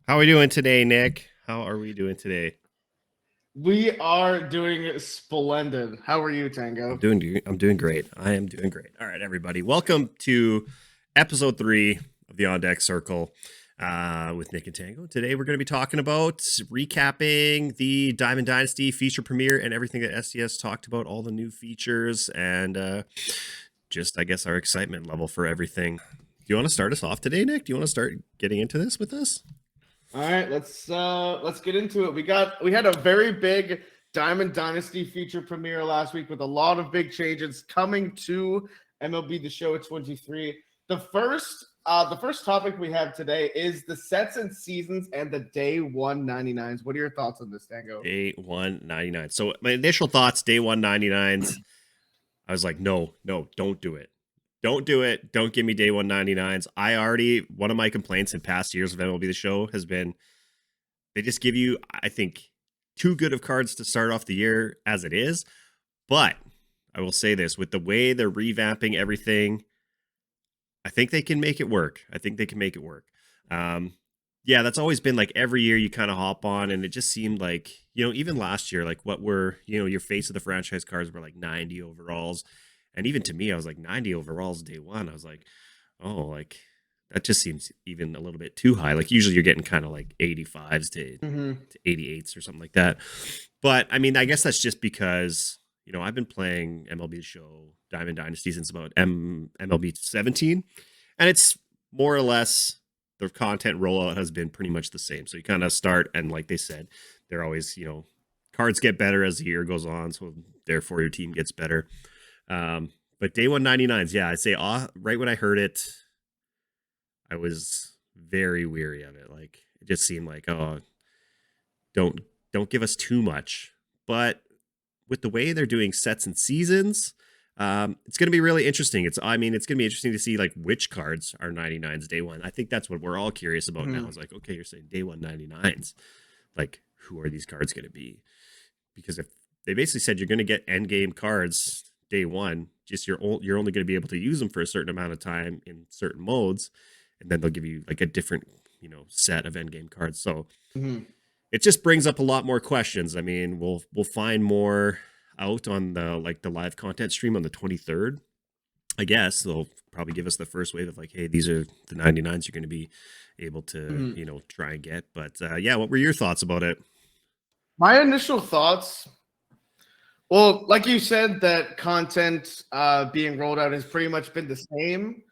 How are we doing today, Nick? How are we doing today? We are doing splendid. How are you, I'm Tango? doing great. I am doing great. All right, everybody. Welcome to episode 3 of the On Deck Circle with Nick and Tango. Today we're going to be talking about recapping the Diamond Dynasty feature premiere and everything that SDS talked about, all the new features, and just I guess our excitement level for everything. Do you want to start us off today, Nick? Do you want to start getting into this with us? All right, let's get into it. We had a very big Diamond Dynasty feature premiere last week with a lot of big changes coming to MLB The Show at 23. The first topic we have today is the sets and seasons and the day 199s. What are your thoughts on this, Tango? Day 199. So my initial thoughts, day 199s. I was like, no, don't do it. Don't do it. Don't give me day 199s. One of my complaints in past years of MLB The Show has been they just give you, I think, too good of cards to start off the year as it is. But I will say this, with the way they're revamping everything, I think they can make it work. Yeah, that's always been like every year you kind of hop on, and it just seemed like, even last year, like what were, your face of the franchise cards were like 90 overalls. And even to me, I was like 90 overalls day one. I was like, oh, like that just seems even a little bit too high. Like usually you're getting kind of like 85s to 88s or something like that. But I mean, I guess that's just because, I've been playing MLB The Show Diamond Dynasty since about MLB 17. And it's more or less the content rollout has been pretty much the same. So you kind of start, and like they said, they're always, cards get better as the year goes on. So therefore your team gets better. But day 199s, yeah, I'd say right when I heard it, I was very weary of it. Like it just seemed like, oh, don't give us too much. But with the way they're doing sets and seasons, it's going to be really interesting. It's going to be interesting to see like which cards are 99s day one. I think that's what we're all curious about now. Is like, okay, you're saying day 199s. Like, who are these cards going to be? Because if they basically said you're going to get end game cards day one, just you're only going to be able to use them for a certain amount of time in certain modes, and then they'll give you like a different set of end game cards. So it just brings up a lot more questions. I mean, we'll find more out on the live content stream on the 23rd. I guess they'll probably give us the first wave of like, hey, these are the 99s you're going to be able to try and get. But yeah, what were your thoughts about it? My initial thoughts. Well, like you said, that content being rolled out has pretty much been the same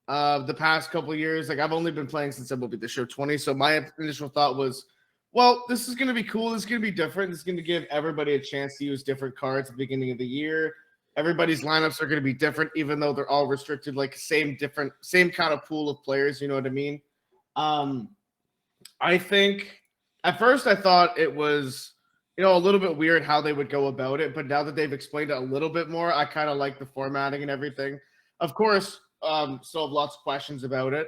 the past couple of years. Like I've only been playing since MLB The Show 20. So my initial thought was, well, this is going to be cool. This is going to be different. This is going to give everybody a chance to use different cards at the beginning of the year. Everybody's lineups are going to be different, even though they're all restricted, like same kind of pool of players. You know what I mean? I think at first I thought it was, a little bit weird how they would go about it. But now that they've explained it a little bit more, I kind of like the formatting and everything. Of course, still have lots of questions about it.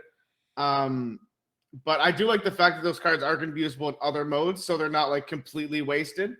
But I do like the fact that those cards are going to be usable in other modes, so they're not like completely wasted.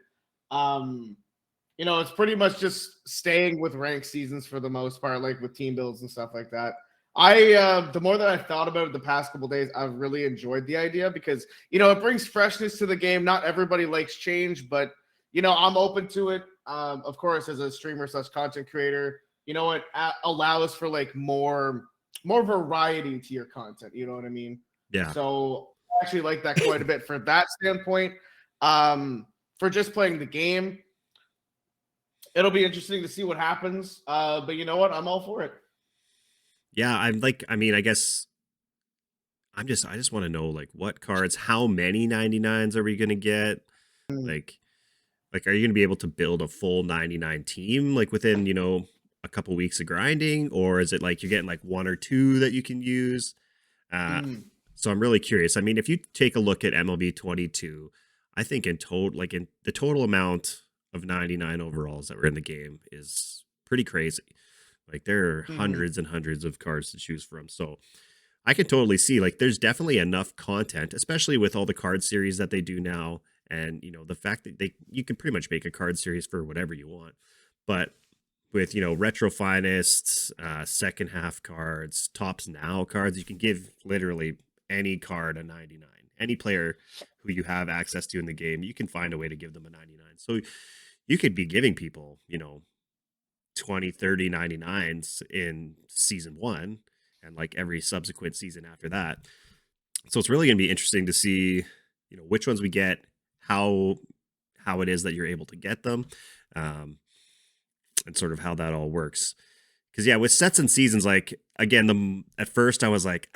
It's pretty much just staying with ranked seasons for the most part, like with team builds and stuff like that. The more that I've thought about it the past couple days, I've really enjoyed the idea because it brings freshness to the game. Not everybody likes change, but I'm open to it. Of course, as a streamer / content creator, it allows for like more variety to your content. You know what I mean? Yeah. So I actually like that quite a bit for that standpoint. For just playing the game, it'll be interesting to see what happens. But you know what? I'm all for it. Yeah, I guess I just want to know like what cards, how many 99s are we going to get? Like are you going to be able to build a full 99 team like within, a couple weeks of grinding, or is it like you're getting like one or two that you can use? So I'm really curious. I mean, if you take a look at MLB 22, I think in the total amount of 99 overalls that were in the game is pretty crazy. Like there are hundreds and hundreds of cards to choose from. So I can totally see like there's definitely enough content, especially with all the card series that they do now. And, the fact that you can pretty much make a card series for whatever you want. But with, retro finest, second half cards, tops now cards, you can give literally any card a 99 any player who you have access to in the game, you can find a way to give them a 99. So you could be giving people, 20, 30 99s in season 1 and like every subsequent season after that. So it's really going to be interesting to see, which ones we get, how it is that you're able to get them, and sort of how that all works. Because yeah, with sets and seasons, like again, at first I was like,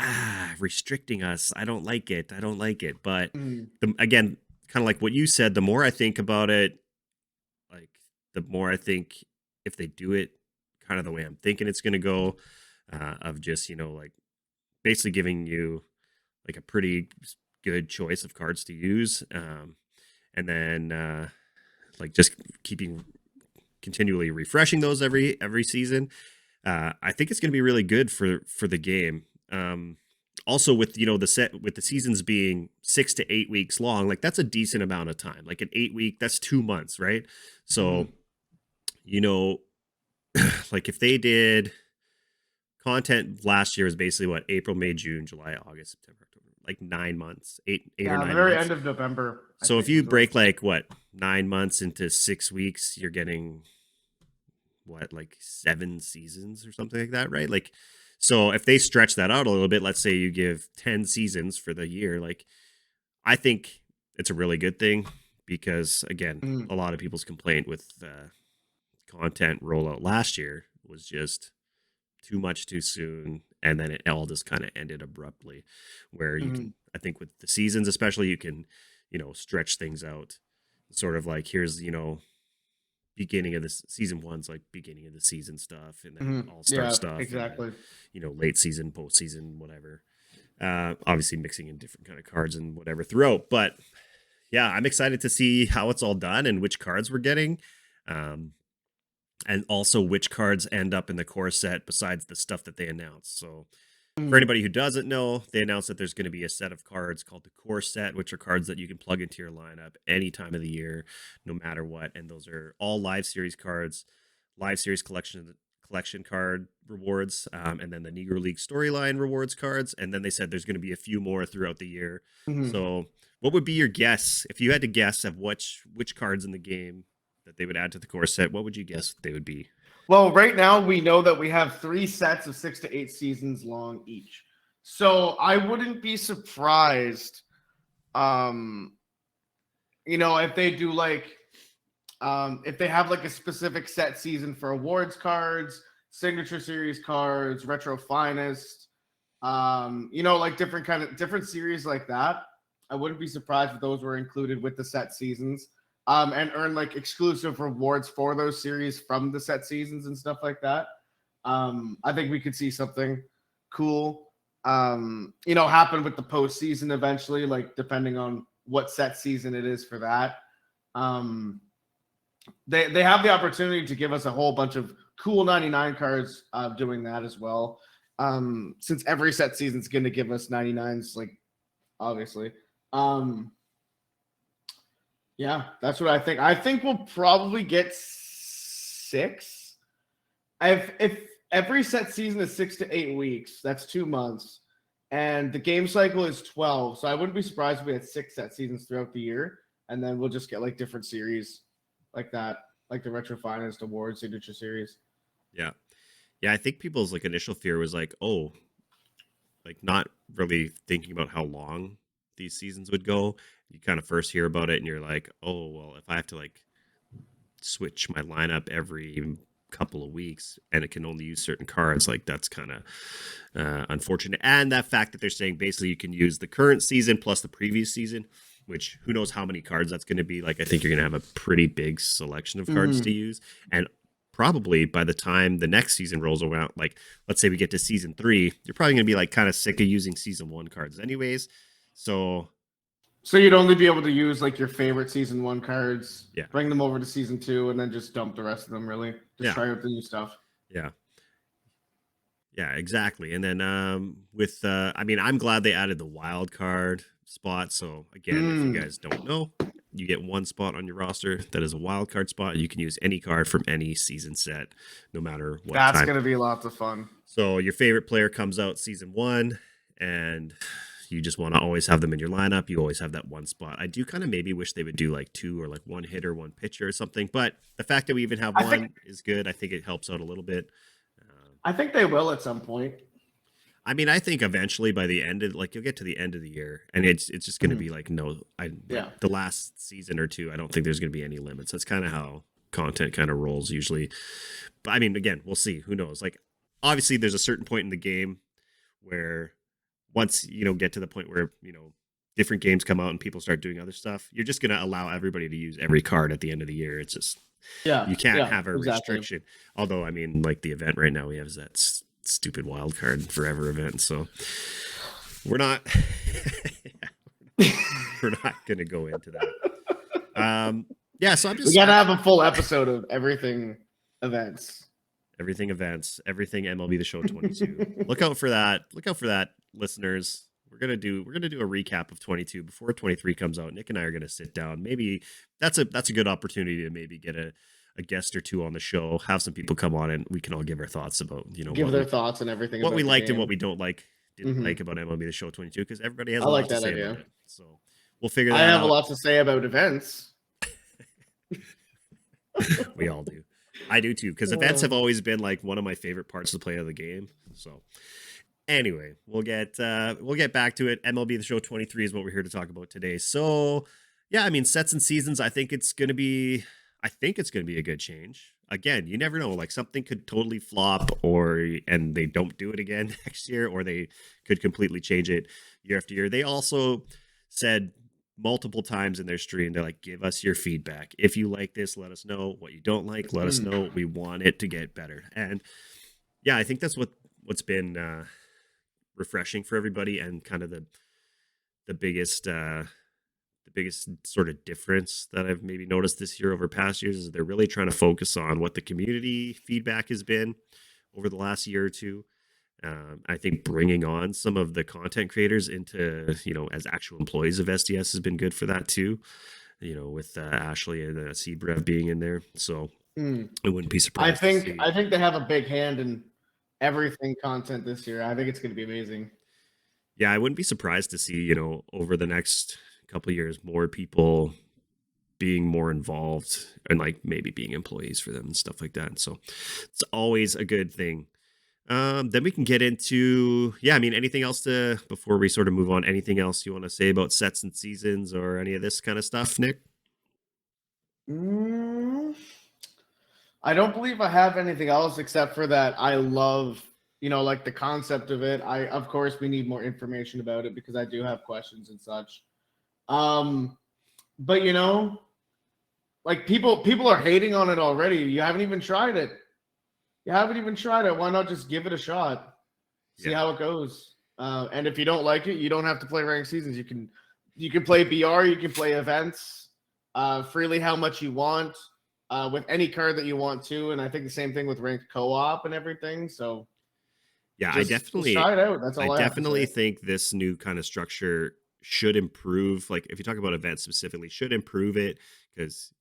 restricting us. I don't like it. But again, kind of like what you said, the more I think about it, like the more I think if they do it kind of the way I'm thinking it's going to go, of just, like basically giving you like a pretty good choice of cards to use. And then like just continually refreshing those every season. I think it's going to be really good for the game. Also with, with the seasons being 6 to 8 weeks long, like that's a decent amount of time. Like an 8 week, that's 2 months, right? So, like if they did content last year was basically what, April, May, June, July, August, September, October, like 9 months, eight or 9 the very months. end of November. So if you break like what, 9 months into 6 weeks, you're getting what, like 7 seasons or something like that, right? Like, so if they stretch that out a little bit, let's say you give 10 seasons for the year, like I think it's a really good thing because again, a lot of people's complaint with content rollout last year was just too much too soon, and then it all just kind of ended abruptly, where you can, I think with the seasons especially, you can, stretch things out, sort of like here's, beginning of this season 1's like beginning of the season stuff, and then all-star stuff, exactly, and then, late season, postseason, whatever, obviously mixing in different kind of cards and whatever throughout. But yeah, I'm excited to see how it's all done and which cards we're getting, and also which cards end up in the core set besides the stuff that they announced. So for anybody who doesn't know, they announced that there's going to be a set of cards called the core set, which are cards that you can plug into your lineup any time of the year, no matter what. And those are all live series cards, live series collection card rewards, and then the Negro League storyline rewards cards. And then they said there's going to be a few more throughout the year. So what would be your guess if you had to guess of which cards in the game that they would add to the core set? What would you guess they would be? Well, right now we know that we have 3 sets of 6 to 8 seasons long each. So I wouldn't be surprised, if they do like, if they have like a specific set season for awards cards, signature series cards, retro finest, like different series like that. I wouldn't be surprised if those were included with the set seasons. And earn like exclusive rewards for those series from the set seasons and stuff like that. I think we could see something cool, happen with the postseason eventually, like depending on what set season it is for that. They have the opportunity to give us a whole bunch of cool 99 cards doing that as well. Since every set season is going to give us 99s, like obviously. Yeah, that's what I think. I think we'll probably get 6. If every set season is 6 to 8 weeks, that's 2 months, and the game cycle is 12. So I wouldn't be surprised if we had 6 set seasons throughout the year, and then we'll just get like different series like that, like the Retro Finest Award Signature Series. Yeah, I think people's like initial fear was like, oh, like not really thinking about how long these seasons would go. You kind of first hear about it and you're like, oh, well, if I have to like switch my lineup every couple of weeks and it can only use certain cards, like that's kind of unfortunate. And that fact that they're saying basically you can use the current season plus the previous season, which who knows how many cards that's going to be. Like, I think you're going to have a pretty big selection of cards to use. And probably by the time the next season rolls around, like let's say we get to season 3, you're probably going to be like kind of sick of using season 1 cards anyways. So you'd only be able to use like your favorite season 1 cards, yeah, bring them over to season 2, and then just dump the rest of them. Really, just try out the new stuff. Yeah, exactly. And then with I mean, I'm glad they added the wild card spot. So again, if you guys don't know, you get 1 spot on your roster that is a wild card spot. You can use any card from any season set, no matter what. That's going to be lots of fun. So your favorite player comes out season 1, and you just want to always have them in your lineup. You always have that one spot. I do kind of maybe wish they would do like 2 or like 1 hitter, 1 pitcher or something. But the fact that we even have one is good. I think it helps out a little bit. I think they will at some point. I mean, I think eventually by the end of like you'll get to the end of the year and it's just going to be like the last season or 2. I don't think there's going to be any limits. That's kind of how content kind of rolls usually. But I mean, again, we'll see. Who knows? Like obviously there's a certain point in the game where once get to the point where different games come out and people start doing other stuff, you're just going to allow everybody to use every card at the end of the year. It's just you can't have a restriction. Although I mean, like the event right now we have is that stupid wild card forever event, so we're not going to go into that. So I'm just we gotta have a full episode of everything events, everything MLB The Show 22. Look out for that, listeners. We're gonna do a recap of 22 before 23 comes out. Nick and I are gonna sit down. Maybe that's a good opportunity to maybe get a guest or 2 on the show, have some people come on and we can all give our thoughts about give their thoughts and everything, what we liked and what we don't didn't like about MLB The Show 22, because everybody has a lot to say about it. So we'll figure that out. I have a lot to say about events. We all do. I do too, because events have always been like one of my favorite parts of the play of the game. So anyway, we'll get back to it. MLB The Show 23 is what we're here to talk about today. So yeah, I mean, sets and seasons, I think it's going to be a good change. Again, you never know. Like something could totally flop and they don't do it again next year, or they could completely change it year after year. They also said multiple times in their stream, they're like, give us your feedback. If you like this, let us know. What you don't like, let us know. We want it to get better. And yeah, I think that's what's been refreshing for everybody, and kind of the biggest sort of difference that I've maybe noticed this year over past years is they're really trying to focus on what the community feedback has been over the last year or 2. I think bringing on some of the content creators into, as actual employees of SDS has been good for that too, with Ashley and Seabrev being in there. So I wouldn't be surprised. I think they have a big hand in everything content this year. I think it's going to be amazing. Yeah, I wouldn't be surprised to see, over the next couple of years, more people being more involved and like maybe being employees for them and stuff like that. So it's always a good thing. Then we can get into, anything else before we sort of move on, anything else you want to say about sets and seasons or any of this kind of stuff, Nick? I don't believe I have anything else except for that. I love, like the concept of it. Of course, we need more information about it because I do have questions and such. But like people are hating on it already. You haven't even tried it. Why not just give it a shot? See how it goes. And if you don't like it, you don't have to play ranked seasons. You can play BR, you can play events freely how much you want with any card that you want to. And I think the same thing with ranked co-op and everything. So yeah, I definitely try it out. That's all I definitely think this new kind of structure should improve. Like if you talk about events specifically, should improve it because,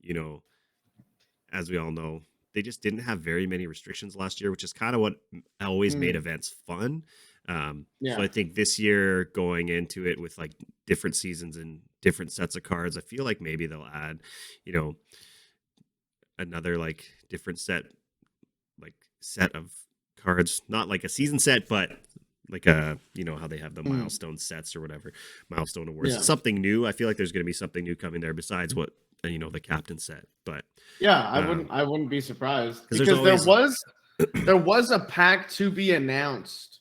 as we all know, they just didn't have very many restrictions last year, which is kind of what always made events fun. So I think this year going into it with like different seasons and different sets of cards, I feel like maybe they'll add, another like different set of cards, not like a season set, but like how they have the milestone sets or whatever, milestone awards, something new. I feel like there's going to be something new coming there besides what, the captain set. But I wouldn't be surprised because there was a pack to be announced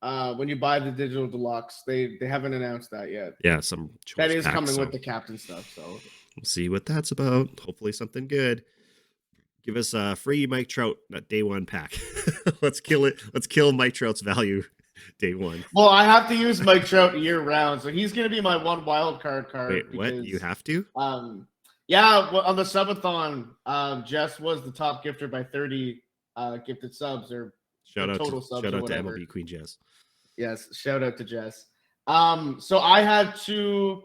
when you buy the digital deluxe. They haven't announced that yet. Yeah, some choice that is pack, coming with the captain stuff. So we'll see what that's about. Hopefully something good. Give us a free Mike Trout day 1 pack. Let's kill it. Let's kill Mike Trout's value day 1. Well, I have to use Mike Trout year round, so he's going to be my one wild card. Wait, what? You have to? Yeah, well, on the subathon, Jess was the top gifter by 30 gifted subs or shout out total to, subs. Shout or out whatever. to MLB Queen Jess. Yes, shout out to Jess. So I had to.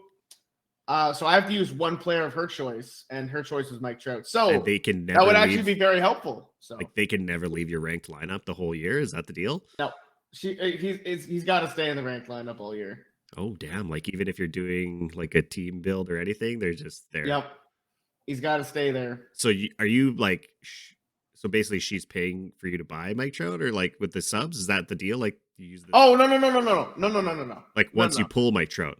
So I have to use one player of her choice, and her choice was Mike Trout. So and they can never that would actually be very helpful. So like they can never leave your ranked lineup the whole year. Is that the deal? No, he's got to stay in the ranked lineup all year. Oh, damn! Like even if you're doing like a team build or anything, they're just there. Yep, he's got to stay there. So are you like? So basically, she's paying for you to buy Mike Trout, or like with the subs, is that the deal? Like you use the Oh, no. like No, once you no. pull Mike Trout.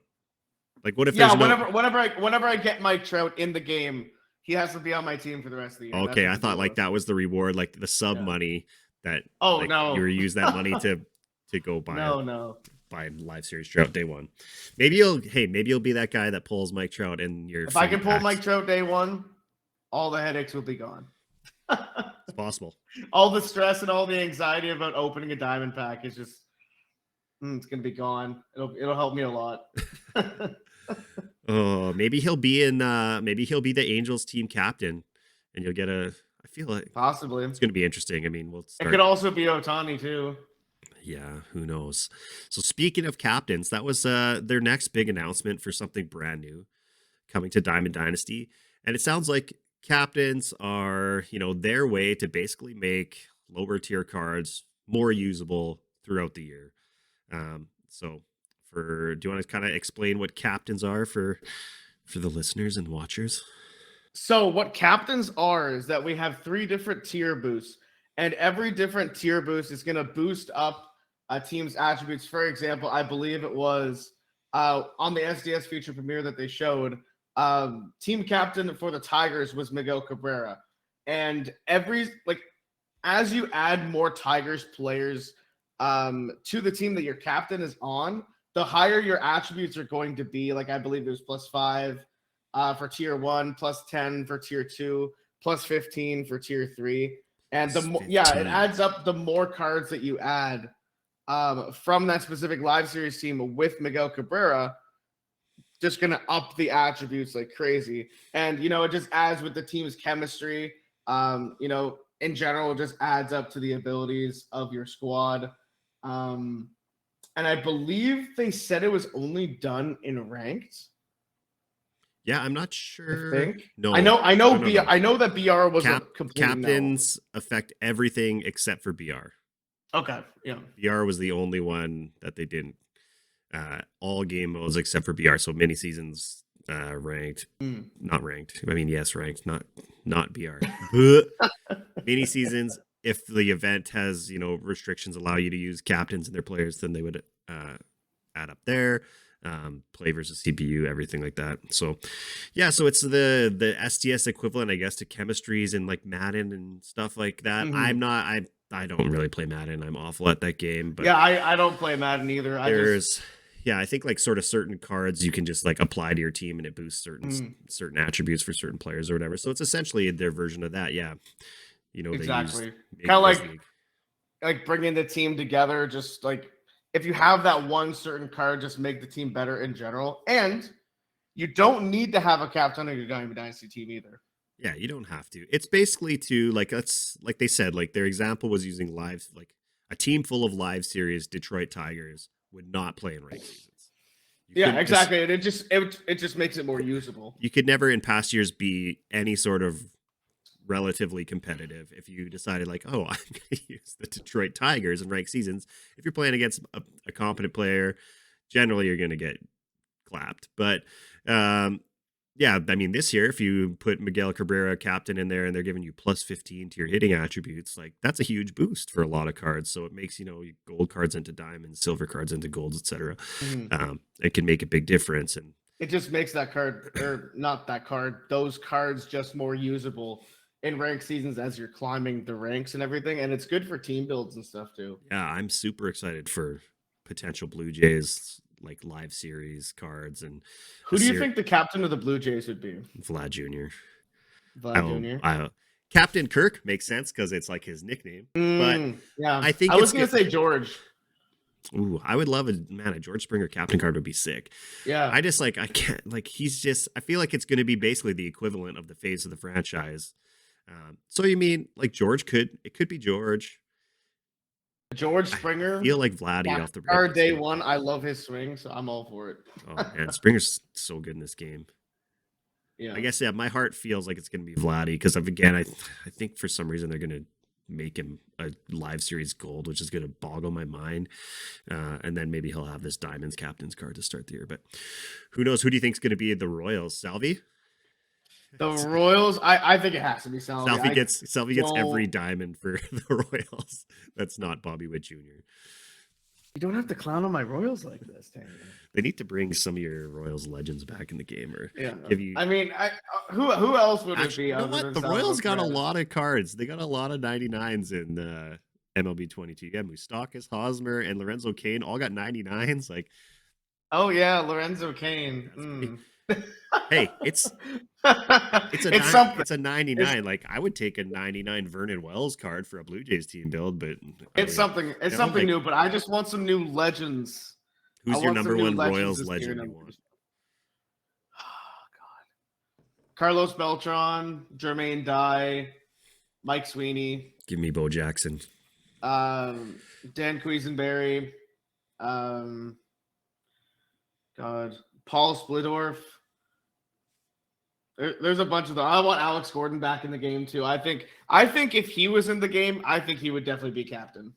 Like what if Yeah, there's no? whenever I get Mike Trout in the game, he has to be on my team for the rest of the year. That's Okay, what I the thought deal like was. that was the reward, like the sub Yeah. money that Oh like you no. were use that money to go No. buy live series Trout day one. Maybe you'll be that guy that pulls Mike Trout in your If I can pull packs. Mike Trout day one, all the headaches will be gone. It's possible. All the stress and all the anxiety about opening a diamond pack is just it's gonna be gone. It'll help me a lot. Oh, maybe he'll be the Angels team captain and you'll get a I feel like Possibly. it's going to be interesting. I mean, we'll It could start also be Otani too. yeah, who knows. So speaking of captains, that was their next big announcement for something brand new coming to Diamond Dynasty. And it sounds like captains are, their way to basically make lower tier cards more usable throughout the year. So do you want to kind of explain what captains are for the listeners and watchers? So what captains are is that we have 3 different tier boosts, and every different tier boost is going to boost up a team's attributes. For example, I believe it was on the SDS Future Premiere that they showed, team captain for the Tigers was Miguel Cabrera. And as you add more Tigers players to the team that your captain is on, the higher your attributes are going to be. Like I believe it was +5 for tier 1, +10 for tier 2, +15 for tier 3. And it adds up the more cards that you add from that specific live series team with Miguel Cabrera, just going to up the attributes like crazy. And, it just adds with the team's chemistry. In general, it just adds up to the abilities of your squad. And I believe they said it was only done in ranked. Yeah, I'm not sure. I think. No, I know. no. I know that BR was a complete captains affect everything except for BR. Okay, yeah. BR was the only one that they didn't. All game modes except for BR. So mini seasons, ranked, not ranked. I mean, yes, ranked, not BR. Mini seasons. If the event has restrictions allow you to use captains and their players, then they would add up there. Play versus CPU, everything like that. So yeah, so it's the SDS equivalent, I guess, to chemistries and like Madden and stuff like that. Mm-hmm. I don't really play Madden. I'm awful at that game. But yeah, I don't play Madden either. I think like sort of certain cards you can just like apply to your team and it boosts certain attributes for certain players or whatever. So it's essentially their version of that. Yeah, exactly. Kind of like bringing the team together, just like if you have that one certain card, just make the team better in general. And you don't need to have a captain on your Diamond Dynasty team either. Yeah, you don't have to. It's basically that's like they said, like their example was using live, like a team full of live series Detroit Tigers would not play in ranked seasons. Yeah, exactly. And it just makes it more usable. You could never in past years be any sort of relatively competitive if you decided like, oh, I'm going to use the Detroit Tigers in ranked seasons. If you're playing against a competent player, generally you're going to get clapped. But yeah, I mean, this year, if you put Miguel Cabrera captain in there and they're giving you +15 to your hitting attributes, like that's a huge boost for a lot of cards. So it makes, gold cards into diamonds, silver cards into golds, etc. It can make a big difference. And it just makes that card, or not that card, those cards just more usable in ranked seasons as you're climbing the ranks and everything. And it's good for team builds and stuff too. Yeah, I'm super excited for potential Blue Jays like live series cards. And who do you think the captain of the Blue Jays would be? Vlad Jr. Vlad Jr. Captain Kirk makes sense because it's like his nickname. But yeah, I think I was going to say George. Ooh, I would love a George Springer captain card would be sick. Yeah. I can't I feel like it's going to be basically the equivalent of the face of the franchise. So you mean like it could be George Springer. I feel like Vladdy off the our day one. I love his swing, so I'm all for it. Oh man, Springer's so good in this game. Yeah, I guess my heart feels like it's going to be Vladdy because I think for some reason they're going to make him a live series gold, which is going to boggle my mind. And then maybe he'll have this Diamonds captain's card to start the year. But who knows? Who do you think is going to be the Royals? Salvi? The Royals, I think it has to be Salvi. Salvi gets every diamond for the Royals. That's not Bobby Witt Jr. You don't have to clown on my Royals like this, Tango. They need to bring some of your Royals legends back in the game, or give you. I mean, who else would it be? You know what? The Royals got a lot of cards. They got a lot of 99s in MLB 22. Yeah, Moustakas, Hosmer, and Lorenzo Cain all got 99s. Like, oh yeah, Lorenzo Cain. Hey, it's a 99. Like, I would take a 99 Vernon Wells card for a Blue Jays team build, but it's something new. But I just want some new legends. Who's your number one Royals legend you want? Oh God, Carlos Beltran, Jermaine Dye, Mike Sweeney. Give me Bo Jackson. Dan Quisenberry. God, Paul Splittorff. There's a bunch of them. I want Alex Gordon back in the game too. I think if he was in the game, I think he would definitely be captain.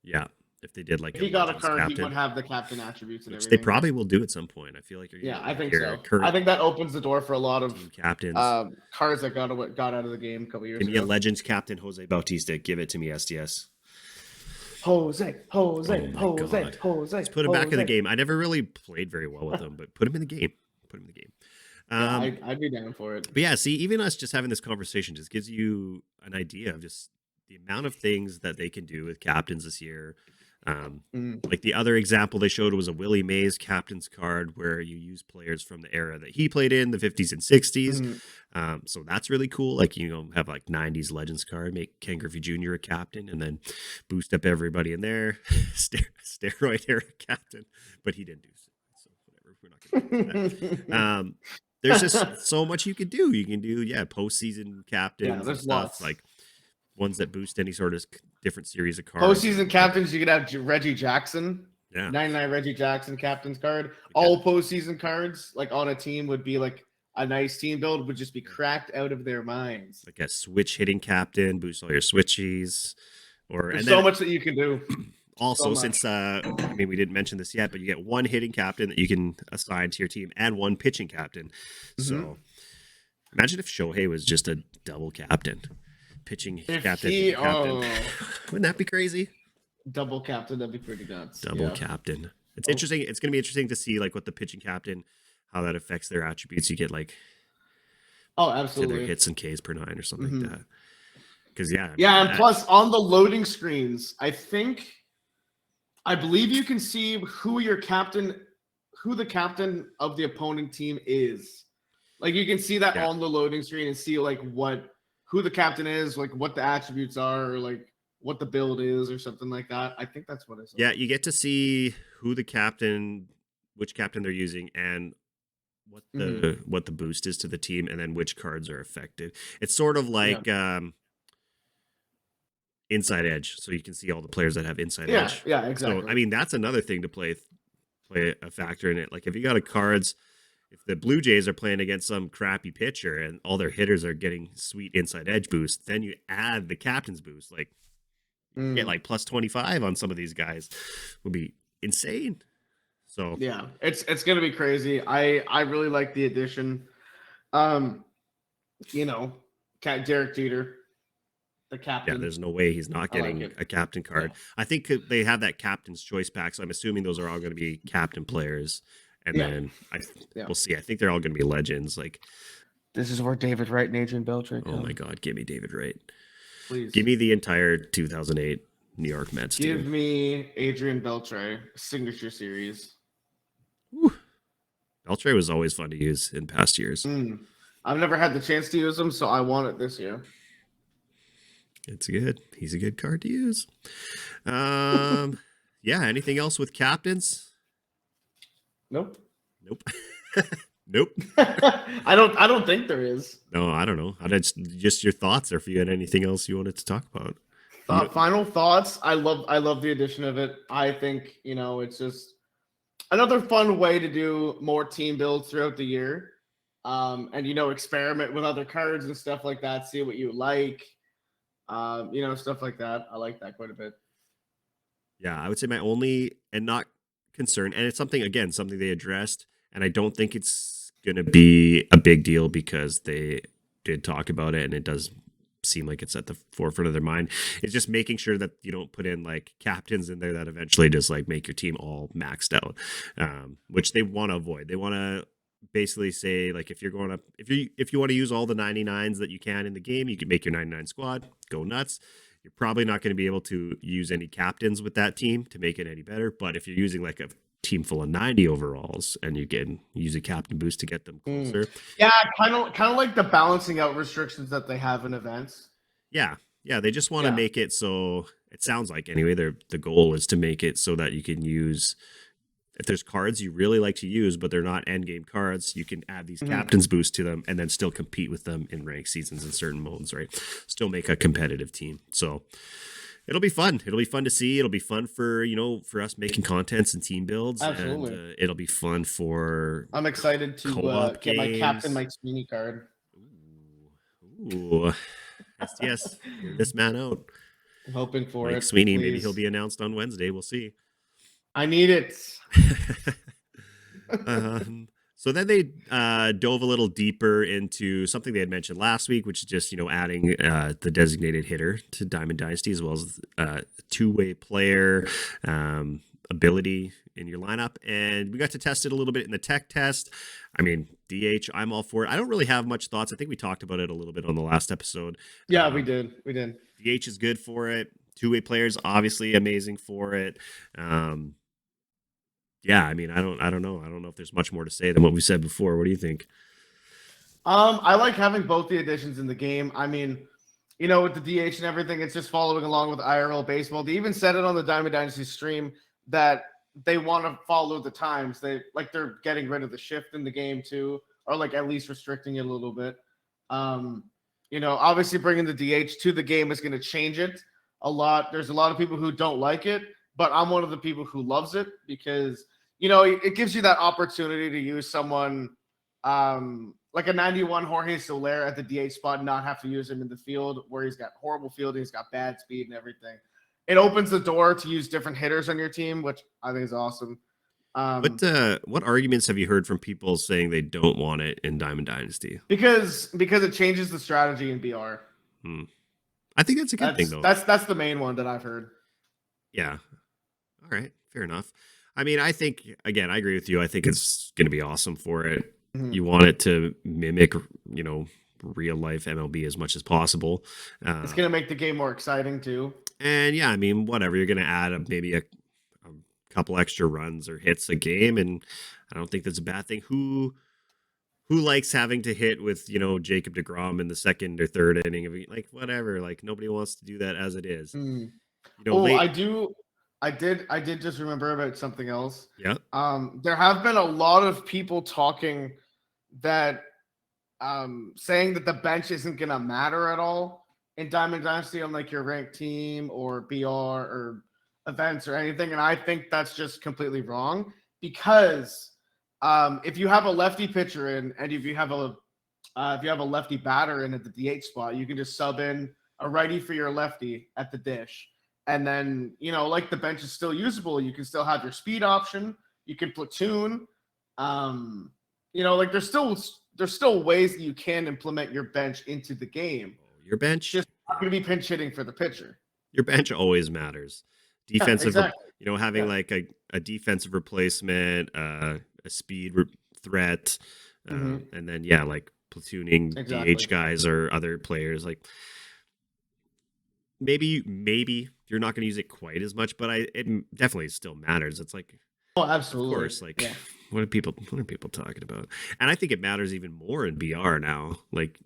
Yeah, if they did if he got a card, he would have the captain attributes and everything. They probably will do at some point. I feel like I think so. I think that opens the door for a lot of captains, cards that got out of the game a couple years ago. Give me a Legends captain, Jose Bautista. Give it to me, STS. Jose. Let's put him back in the game. I never really played very well with him, but put him in the game. I'd be down for it. But yeah, see, even us just having this conversation just gives you an idea of just the amount of things that they can do with captains this year. Like the other example they showed was a Willie Mays captain's card where you use players from the era that he played in, the 50s and 60s. So that's really cool. Like, have like 90s Legends card, make Ken Griffey Jr. a captain, and then boost up everybody in there. Steroid era captain, but he didn't do so. Whatever. We're not going to do that. There's just so much you can do. You can do, postseason captains and stuff. Lots. Like ones that boost any sort of different series of cards. Postseason captains, you could have Reggie Jackson. Yeah. 99 Reggie Jackson captain's card. All postseason cards, like on a team, would be like a nice team build, would just be cracked out of their minds. Like a switch hitting captain, boost all your switchies. There's so much that you can do. Also, since we didn't mention this yet, but you get one hitting captain that you can assign to your team and one pitching captain. So imagine if Shohei was just a double captain, pitching captain. Wouldn't that be crazy? Double captain, that'd be pretty nuts. Double captain. It's interesting. It's going to be interesting to see like what the pitching captain, how that affects their attributes. You get like, absolutely, their hits and Ks per 9 or something like that. Because and plus on the loading screens, I believe you can see who the captain of the opponent team is. Like you can see that on the loading screen and see like who the captain is, like what the attributes are, or like what the build is, or something like that. I think that's what I saw. Yeah, you get to see who the captain, which captain they're using, and what the boost is to the team, and then which cards are effective. It's sort of like Inside Edge, so you can see all the players that have Inside Edge. Yeah, exactly. So I mean, that's another thing to play a factor in it. Like if you got cards, if the Blue Jays are playing against some crappy pitcher and all their hitters are getting sweet Inside Edge boost, then you add the captain's boost. Like get like plus 25 on some of these guys would be insane. So yeah, it's gonna be crazy. I really like the addition. Derek Jeter. The captain. Yeah, there's no way he's not getting a captain card. Yeah. I think they have that captain's choice pack, so I'm assuming those are all going to be captain players. And then we'll see. I think they're all going to be legends. Like this is where David Wright and Adrian Beltre come. Oh my God, give me David Wright. Please. Give me the entire 2008 New York Mets team. Give me Adrian Beltre, signature series. Whew. Beltre was always fun to use in past years. I've never had the chance to use him, so I want it this year. It's good. He's a good card to use. Anything else with captains? Nope. Nope. I don't think there is. No, I don't know. Just your thoughts, or if you had anything else you wanted to talk about. Final thoughts. I love the addition of it. I think, it's just another fun way to do more team builds throughout the year. And experiment with other cards and stuff like that, see what you like. Stuff like that. I like that quite a bit. Yeah, I would say my only and not concern, and it's something they addressed, and I don't think it's going to be a big deal because they did talk about it, and it does seem like it's at the forefront of their mind. It's just making sure that you don't put in like captains in there that eventually just like make your team all maxed out, which they want to avoid. They want to basically say like if you're going up, if you want to use all the 99s that you can in the game, you can make your 99 squad go nuts. You're probably not going to be able to use any captains with that team to make it any better. But if you're using like a team full of 90 overalls and you can use a captain boost to get them closer. Yeah, kind of like the balancing out restrictions that they have in events. Yeah. Yeah. They just want to make it so it sounds like anyway, the goal is to make it so that you can use if there's cards you really like to use, but they're not end game cards, you can add these captains boost to them and then still compete with them in ranked seasons in certain modes, right? Still make a competitive team. So it'll be fun. It'll be fun to see. It'll be fun for, for us making contents and team builds. Absolutely. And it'll be fun for I'm excited to get my Captain Mike Sweeney card. Ooh. Yes. This man out. I'm hoping for Mike it. Sweeney, please. maybe he'll be announced on Wednesday. We'll see. I need it. So then they dove a little deeper into something they had mentioned last week, which is just, adding the designated hitter to Diamond Dynasty, as well as two-way player ability in your lineup. And we got to test it a little bit in the tech test. I mean, DH, I'm all for it. I don't really have much thoughts. I think we talked about it a little bit on the last episode. Yeah, we did. DH is good for it. Two-way players, obviously amazing for it. Yeah, I mean, I don't know. I don't know if there's much more to say than what we said before. What do you think? I like having both the additions in the game. I mean, with the DH and everything, it's just following along with IRL baseball. They even said it on the Diamond Dynasty stream that they want to follow the times. They're getting rid of the shift in the game too, or like at least restricting it a little bit. Obviously bringing the DH to the game is going to change it a lot. There's a lot of people who don't like it, but I'm one of the people who loves it because it gives you that opportunity to use someone like a 91 Jorge Soler at the DH spot and not have to use him in the field where he's got horrible fielding, he's got bad speed and everything. It opens the door to use different hitters on your team, which I think is awesome. What arguments have you heard from people saying they don't want it in Diamond Dynasty? Because it changes the strategy in BR. I think that's a good thing, though. That's the main one that I've heard. Yeah. All right. Fair enough. I mean, I think, again, I agree with you. I think it's going to be awesome for it. You want it to mimic, real life MLB as much as possible. It's going to make the game more exciting, too. And yeah, I mean, whatever. You're going to add maybe a couple extra runs or hits a game. And I don't think that's a bad thing. Who likes having to hit with, Jacob deGrom in the second or third inning of like whatever, like nobody wants to do that as it is. I did just remember about something else. Yeah. There have been a lot of people talking that saying that the bench isn't going to matter at all in Diamond Dynasty on like your ranked team or BR or events or anything. And I think that's just completely wrong because if you have a lefty pitcher in and if you have a lefty batter in at the DH spot, you can just sub in a righty for your lefty at the dish. And then, like the bench is still usable. You can still have your speed option. You can platoon. Like there's still ways that you can implement your bench into the game. Your bench just not going to be pinch hitting for the pitcher. Your bench always matters. Defensive, yeah, exactly. Having like a defensive replacement, a speed threat, and then like platooning DH guys or other players. Like maybe you're not going to use it quite as much, but it definitely still matters. It's like, oh, absolutely, of course. Like, what are people talking about? And I think it matters even more in BR now, like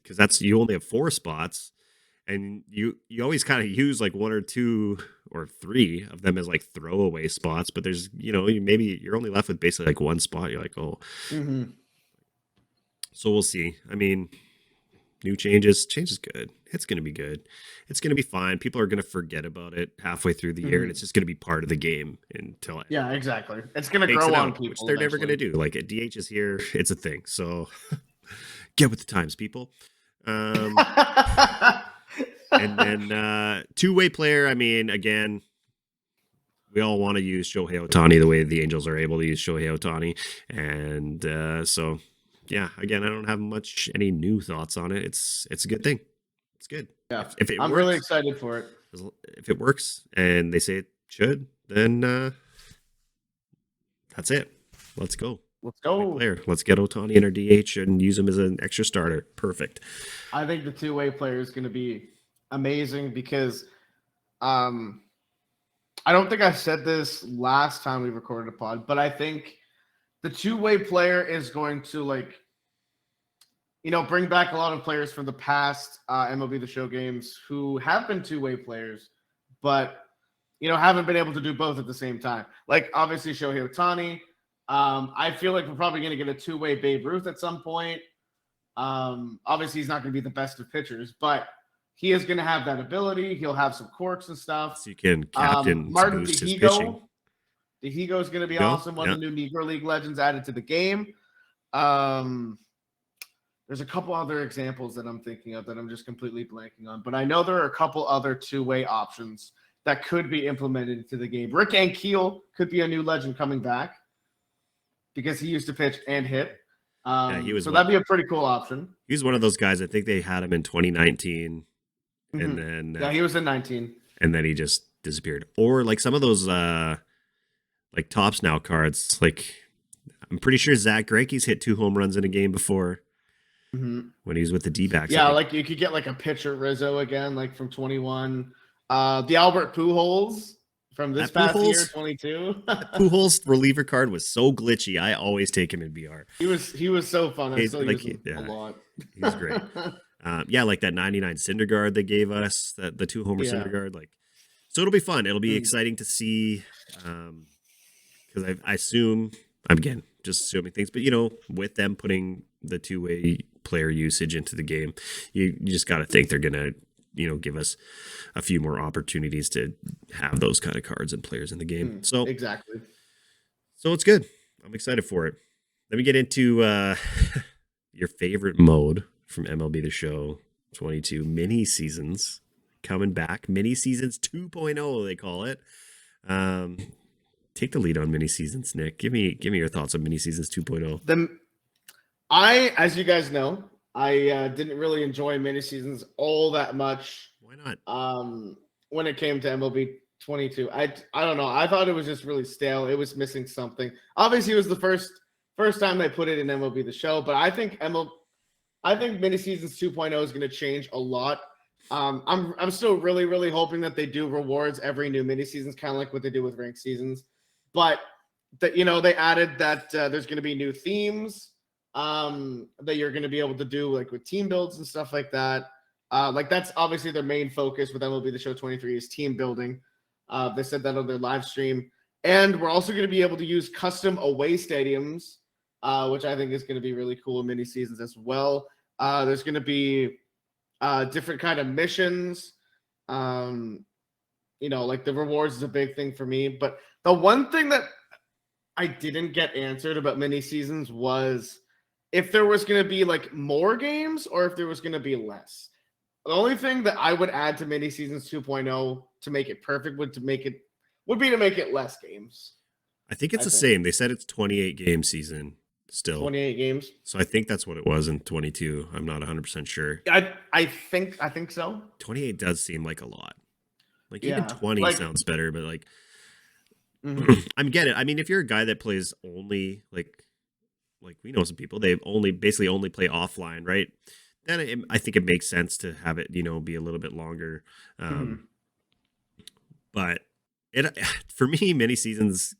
because you only have 4 spots. And you always kind of use like 1 or 2 or 3 of them as like throwaway spots, but there's maybe you're only left with basically like 1 spot. You're like, oh, So we'll see. I mean, new changes. Change is good. It's going to be good. It's going to be fine. People are going to forget about it halfway through the year, and it's just going to be part of the game until exactly. It's going to grow on people, which they're never going to do. Like DH is here. It's a thing. So get with the times, people. And then two-way player, I mean, again, we all want to use Shohei Ohtani the way the Angels are able to use Shohei Ohtani. And so, yeah, again, I don't have any new thoughts on it. It's a good thing. It's good. Yeah, If it I'm really works, excited for it. if it works and they say it should, then that's it. Let's go. Let's Two-way go. player. Let's get Ohtani in our DH and use him as an extra starter. Perfect. I think the two-way player is going to be amazing because um, I don't think I said this last time we recorded a pod, but I think the two-way player is going to bring back a lot of players from the past MLB The Show games who have been two-way players, but haven't been able to do both at the same time. Like obviously Shohei Ohtani. I feel like we're probably going to get a two-way Babe Ruth at some point. Obviously he's not going to be the best of pitchers, but he is going to have that ability. He'll have some quirks and stuff. So you can captain Martin boost his pitching. Dihigo is going to be awesome. One of the new Negro League legends added to the game. There's a couple other examples that I'm thinking of that I'm just completely blanking on, but I know there are a couple other two-way options that could be implemented into the game. Rick Ankiel could be a new legend coming back because he used to pitch and hit. So that'd be a pretty cool option. He was one of those guys. I think they had him in 2019, and then he was in 19, and then he just disappeared. Or like some of those like Tops Now cards. Like I'm pretty sure Zach Greinke's hit 2 home runs in a game before when he was with the D-backs. Yeah, like you could get like a pitcher Rizzo again, like from 21. The Albert Pujols from this past year, 22. Pujols reliever card was so glitchy. I always take him in BR. He was so fun. I still use him a lot. He's great. Like that 99 Syndergaard they gave us, the 2 homer Syndergaard. Like, so it'll be fun. It'll be exciting to see. Because I assume, I'm again just assuming things, but with them putting the two-way player usage into the game, you just got to think they're gonna give us a few more opportunities to have those kind of cards and players in the game. So exactly. So it's good. I'm excited for it. Let me get into your favorite mode from MLB The Show 22 mini seasons coming back. Mini seasons 2.0 they call it. Take the lead on mini seasons, Nick. Give me your thoughts on mini seasons 2.0. As you guys know, I didn't really enjoy mini seasons all that much. Why not? When it came to MLB 22, I don't know. I thought it was just really stale. It was missing something. Obviously, it was the first time they put it in MLB The Show, but I think mini seasons 2.0 is going to change a lot. I'm still really, really hoping that they do rewards every new mini seasons, kind of like what they do with ranked seasons. But they added that there's going to be new themes that you're going to be able to do like with team builds and stuff like that. Like that's obviously their main focus with MLB The Show 23 is team building. They said that on their live stream, and we're also going to be able to use custom away stadiums, which I think is going to be really cool in mini seasons as well. There's going to be different kind of missions. Like the rewards is a big thing for me. But the one thing that I didn't get answered about mini seasons was if there was going to be like more games or if there was going to be less. The only thing that I would add to mini seasons 2.0 to make it perfect would be to make it less games. I think it's the same. They said it's 28 game season still. 28 games. So I think that's what it was in 22. I'm not 100% sure. I think so. 28 does seem like a lot. Like even 20 sounds better, but like I'm getting it. I mean, if you're a guy that plays only like we know some people, they basically only play offline, right? Then I think it makes sense to have it, be a little bit longer. But for me, many seasons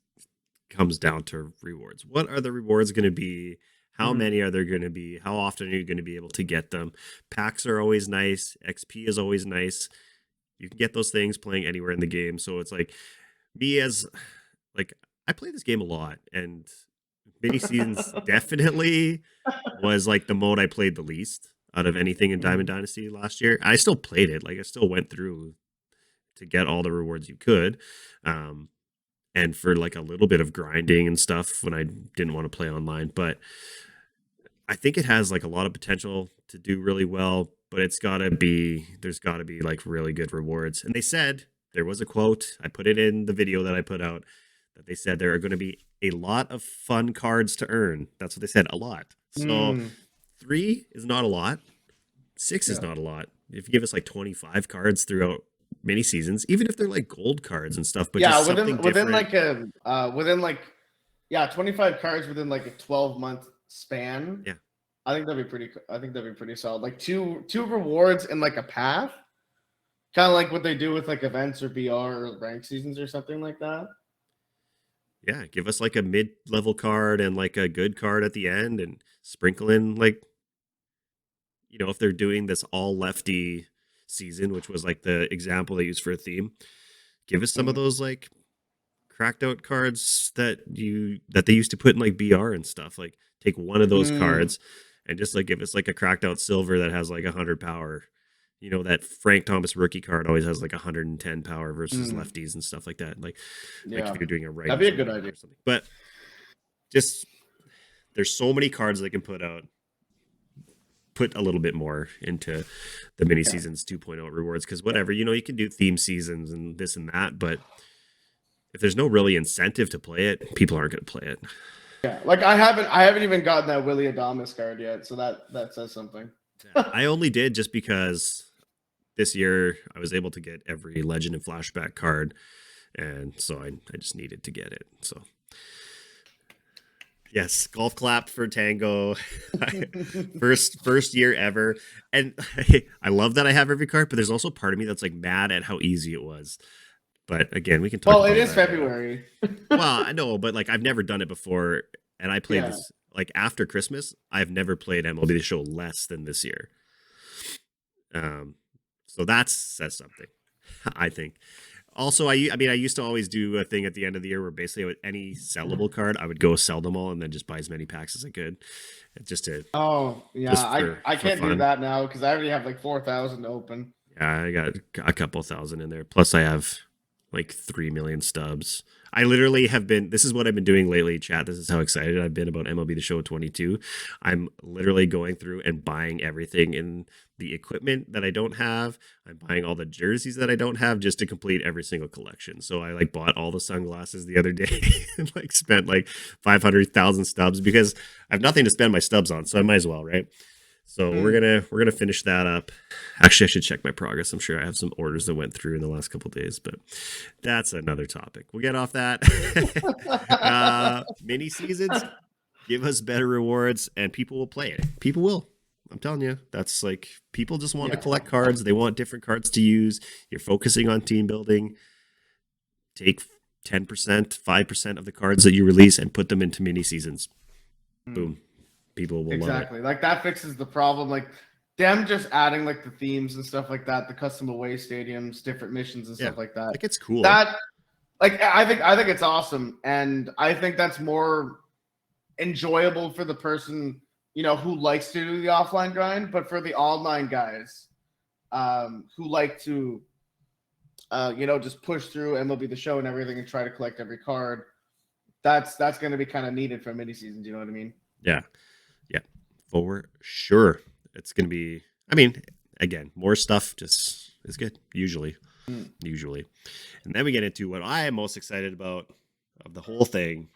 comes down to rewards. What are the rewards going to be? How many are there going to be? How often are you going to be able to get them? Packs are always nice. XP is always nice. You can get those things playing anywhere in the game. So it's like me as like I play this game a lot, and mini seasons definitely was like the mode I played the least out of anything in Diamond Dynasty last year. I still played it. Like I still went through to get all the rewards you could. And for like a little bit of grinding and stuff when I didn't want to play online. But I think it has like a lot of potential to do really well, but there's got to be like really good rewards. And they said, there was a quote, I put it in the video that I put out, that they said there are going to be a lot of fun cards to earn. That's what they said, a lot. So Mm, 3 is not a lot. 6 is yeah. not a lot. If you give us like 25 cards throughout many seasons, even if they're like gold cards and stuff, but Yeah, just something within different. like a within like yeah, 25 cards within like a 12-month span. Yeah. I think that'd be pretty solid. Like two rewards in like a path. Kind of like what they do with like events or BR or rank seasons or something like that. Yeah, give us like a mid-level card and like a good card at the end and sprinkle in like, if they're doing this all lefty season, which was like the example they used for a theme, give us some of Mm. those like cracked out cards that they used to put in like BR and stuff. Like take one of those Mm. cards and just like give us like a cracked out silver that has like 100 power. That Frank Thomas rookie card always has like 110 power versus Mm. lefties and stuff like that. Like if Yeah, you're doing a that'd right be a good idea. or something. But just there's so many cards they can put a little bit more into the mini Yeah. seasons 2.0 rewards, because whatever, you can do theme seasons and this and that, but if there's no really incentive to play it, people aren't going to play it. Yeah, like I haven't even gotten that Willie Adamas card yet, so that says something. I only did just because this year I was able to get every legend and flashback card, and so I just needed to get it. So yes, golf clap for Tango. first year ever. And I love that I have every card, but there's also part of me that's like mad at how easy it was. But again, we can talk Well, about it is that. February. Well, I know, but like I've never done it before, and I played Yeah. this like after Christmas. I've never played MLB The Show less than this year. So that says something, I think. Also, I used to always do a thing at the end of the year where basically with any sellable card, I would go sell them all and then just buy as many packs as I could, just to Oh yeah, just for I can't do fun. that now because I already have like 4,000 to open. Yeah, I got a couple thousand in there. Plus, I have like 3 million stubs. I literally have been, this is what I've been doing lately, chat. This is how excited I've been about MLB The Show 22. I'm literally going through and buying everything in the equipment that I don't have. I'm buying all the jerseys that I don't have just to complete every single collection. So I like bought all the sunglasses the other day and like spent like 500,000 stubs because I have nothing to spend my stubs on. So I might as well, right? So we're gonna finish that up. Actually, I should check my progress. I'm sure I have some orders that went through in the last couple of days, but that's another topic. We'll get off that. Mini seasons give us better rewards, and people will play it. People will. I'm telling you, that's like people just want to Yeah. collect cards. They want different cards to use. You're focusing on team building. Take 10%, 5% of the cards that you release and put them into mini seasons. Boom. People will Exactly. love Like that fixes the problem. Like them just adding like the themes and stuff like that, the custom away stadiums, different missions and it. Yeah. stuff like that. Like it's cool. That like I think it's awesome. And I think that's more enjoyable for the person, who likes to do the offline grind, but for the online guys, who like to just push through MLB The Show and everything and try to collect every card. That's going to be kind of needed for mini seasons. You know what I mean? Yeah. Yeah. For sure. It's going to be, again, more stuff just is good. Usually. And then we get into what I am most excited about of the whole thing.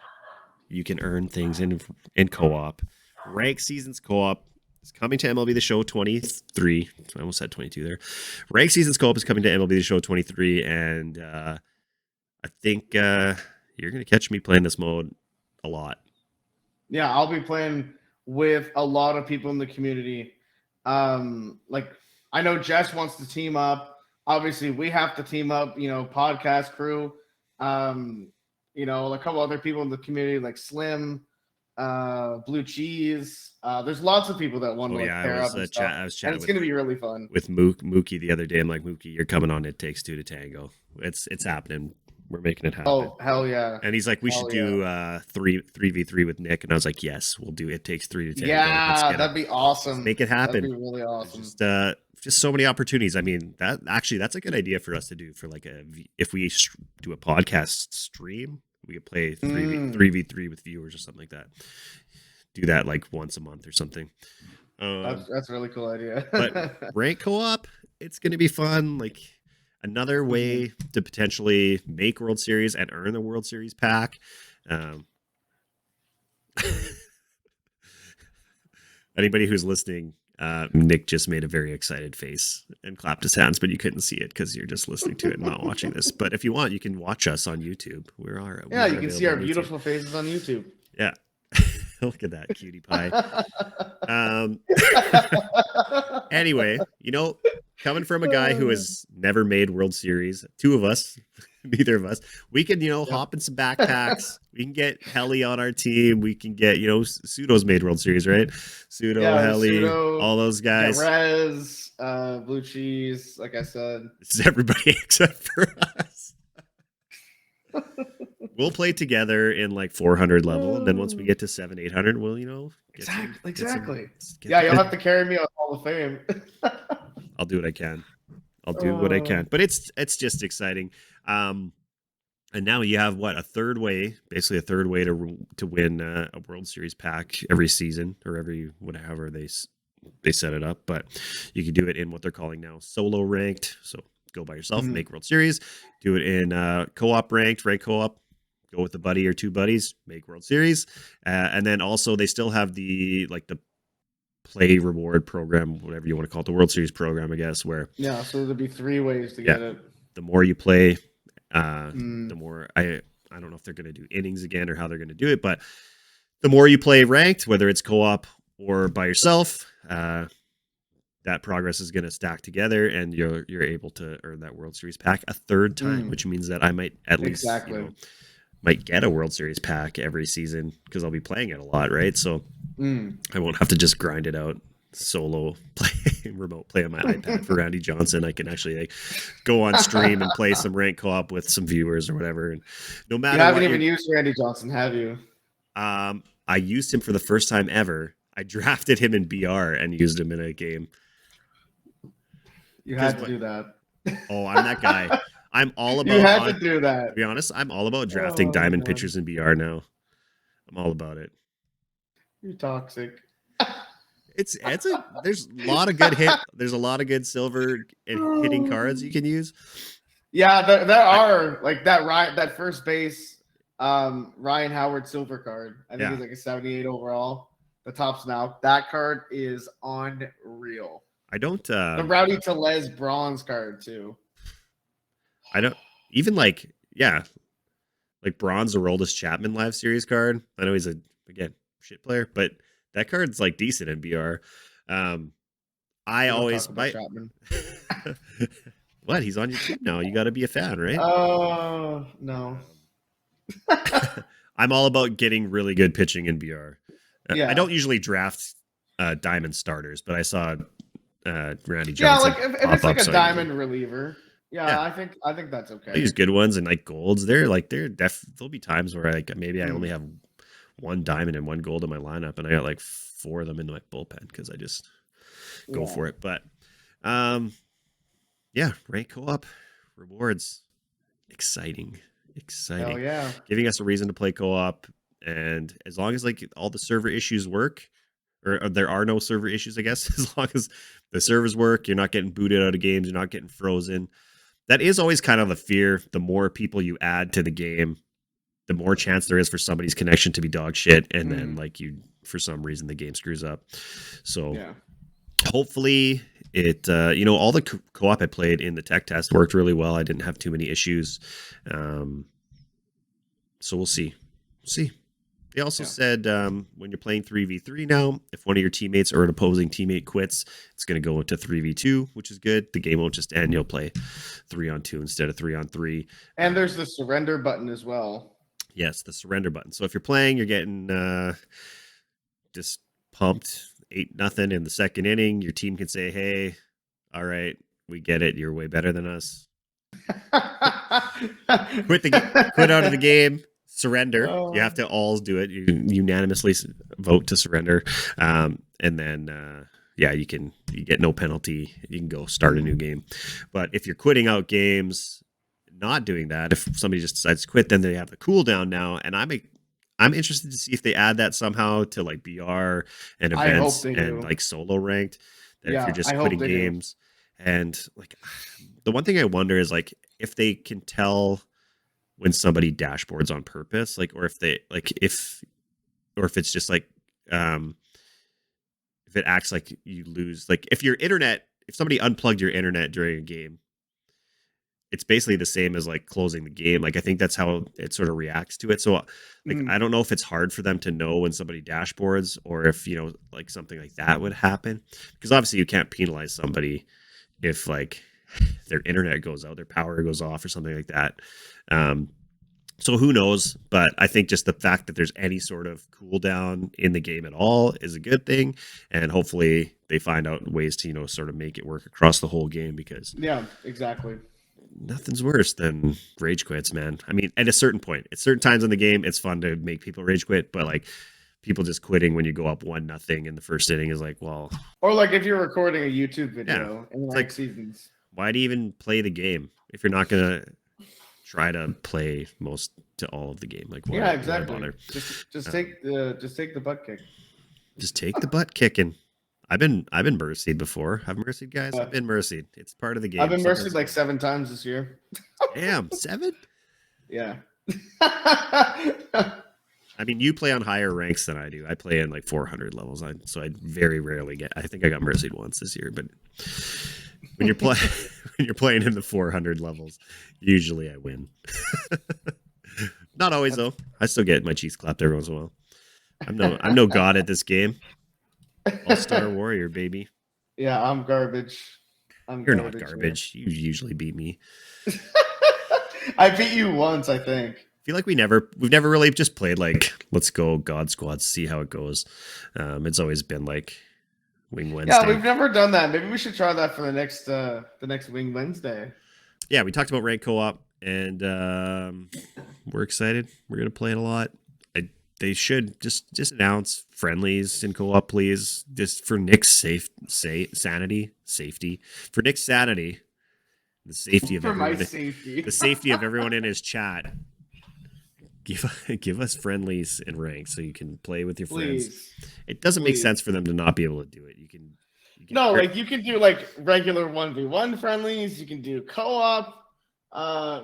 You can earn things in co-op. Rank Seasons co-op is coming to MLB The Show 23. I almost said 22 there. Rank Seasons co-op is coming to MLB The Show 23, and I think you're going to catch me playing this mode a lot. Yeah, I'll be playing with a lot of people in the community. Like I know Jess wants to team up. Obviously, we have to team up. Podcast crew. A couple other people in the community like Slim, Blue Cheese. There's lots of people that want to pair up and stuff. I was And chatting it's going to be really fun. with Mookie the other day. I'm like, Mookie, you're coming on It Takes Two to Tango. It's happening. We're making it happen. Oh, hell yeah. And he's like, we should do 3v3 with Nick. And I was like, yes, we'll do It Takes Three to Tango. Yeah, that'd be awesome. Let's make it happen. That'd be really awesome. Just so many opportunities. I mean, that's a good idea for us to do for like if we do a podcast stream, we could play 3v3 with viewers or something like that. do that like once a month or something. That's a really cool idea. But rank co-op, it's going to be fun. Like another way to potentially make World Series and earn the World Series pack. Anybody who's listening, Nick just made a very excited face and clapped his hands, but you couldn't see it because you're just listening to it and not watching this. But if you want, you can watch us on YouTube. We are you can see our beautiful faces on YouTube. Yeah. Look at that cutie pie. Anyway, coming from a guy who has never made World Series, two of us, neither of us, we can, hop in some backpacks. We can get Helly on our team. We can get, Pseudo's made World Series, right? Pseudo, Helly, all those guys. Rez, Blue Cheese, like I said. This is everybody except for us. We'll play together in like 400 level, and then once we get to 700-800, we'll exactly. You'll have to carry me on Hall of Fame. I'll do what I can. What I can. But it's just exciting. And now you have basically a third way to win a World Series pack every season or whatever they set it up. But you can do it in what they're calling now solo ranked. So go by yourself, make World Series. Do it in co-op ranked, rank co-op. Go with a buddy or two buddies, make World Series. And then also they still have the play reward program, whatever you want to call it, the World Series program, I guess, where... Yeah, so there'll be 3 ways to get it. The more you play, the more... I don't know if they're going to do innings again or how they're going to do it, but the more you play ranked, whether it's co-op or by yourself, that progress is going to stack together, and you're able to earn that World Series pack a third time, which means that I might at least... might get a World Series pack every season because I'll be playing it a lot, right? So I won't have to just grind it out solo play, remote play on my iPad for Randy Johnson. I can actually go on stream and play some rank co-op with some viewers or whatever. And no matter you haven't even used Randy Johnson, have you? I used him for the first time ever. I drafted him in BR and used him in a game. You had to do that. Oh, I'm that guy. I'm all about. You had to do that. To be honest, I'm all about drafting diamond pitchers in BR now. I'm all about it. You're toxic. There's a lot of good hit. There's a lot of good silver and hitting cards you can use. Yeah, there are like that first base Ryan Howard silver card. I think he's like a 78 overall. The top's now. That card is unreal. I don't. The Rowdy Tellez bronze card too. I don't even like bronze Aroldis Chapman live series card. I know he's again shit player, but that card's like decent in BR. I always Chapman. What? He's on your team now. You got to be a fan, right? Oh no. I'm all about getting really good pitching in BR. I don't usually draft diamond starters, but I saw Randy Johnson. Yeah, like if it's like a diamond reliever. Yeah, I think that's okay. I use good ones and like golds. There'll be times where maybe I only have one diamond and one gold in my lineup, and I got like 4 of them in my bullpen because I just go for it. But rank co-op rewards, exciting. Oh yeah, giving us a reason to play co-op, and as long as like all the server issues work, or there are no server issues, I guess, as long as the servers work, you're not getting booted out of games, you're not getting frozen. That is always kind of the fear. The more people you add to the game, the more chance there is for somebody's connection to be dog shit, and then for some reason the game screws up. So hopefully it all the co-op I played in the tech test worked really well. I didn't have too many issues. So we'll see. They also said when you're playing 3v3 now, if one of your teammates or an opposing teammate quits, it's going to go into 3v2, which is good. The game won't just end. You'll play 3-on-2 instead of 3-on-3. And there's the surrender button as well. Yes, the surrender button. So if you're playing, you're getting just pumped 8-0 in the second inning. Your team can say, hey, all right, we get it. You're way better than us. Quit out of the game. Surrender. You have to all do it. You unanimously vote to surrender, and then you get no penalty. You can go start a new game. But if you're quitting out games, not doing that, if somebody just decides to quit, then they have the cooldown now. And I'm I'm interested to see if they add that somehow to like BR and I hope events they and do. like solo ranked. That if you're Yeah, I just hope quitting they do. games and like the one thing I wonder is like if they can tell when somebody dashboards on purpose, like or if they like if it's just like um if it acts like you lose, like if somebody unplugged your internet during a game, it's basically the same as like closing the game. Like I think that's how it sort of reacts to it. So like Mm. I don't know if it's hard for them to know when somebody dashboards or if like something like that would happen, because obviously you can't penalize somebody if like their internet goes out, their power goes off or something like that. Um, so who knows? But I think just the fact that there's any sort of cooldown in the game at all is a good thing, and hopefully they find out ways to sort of make it work across the whole game, because Yeah, exactly. nothing's worse than rage quits, man. I mean, at a certain point, at certain times in the game, it's fun to make people rage quit, but like people just quitting when you go up 1-0 in the first inning is like, well, Or like if you're recording a YouTube yeah, video in it's ranked like, seasons. why do you even play the game if you're not gonna try to play most to all of the game? Like, Yeah, why exactly. bother? Just Um, take the butt kick. just take the butt kicking. I've been mercied before. I've mercied guys. Uh, I've been mercied. It's part of the I've game. been mercied Sometimes like 7 times this year. damn 7. Yeah. I mean, you play on higher ranks than I do. I play in like 400 levels, so I very rarely get. I think I got mercied once this year, but when you're playing when you're playing in the 400 levels, usually I win. Not always though. I still get my cheeks clapped every once in a while. I'm no god at this game. All-star warrior, baby. Yeah, I'm garbage. I'm You're not garbage. garbage. You usually beat me. I beat you once, I think. I feel like we've never really just played like let's go God squads, see how it goes. It's always been like Wing Yeah, Wednesday. we've never done that. Maybe we should try that for the next Wing Wednesday. Yeah, we talked about rank co-op, and we're excited. We're gonna play it a lot. They should just announce friendlies in co-op, please, just for Nick's safety, for Nick's sanity, the safety of For my everyone, safety. the safety of everyone in his chat. Give us friendlies in rank so you can play with your friends. Please. It doesn't make Please. sense for them to not be able to do it. You can No, like you can do like regular 1v1 friendlies, you can do co-op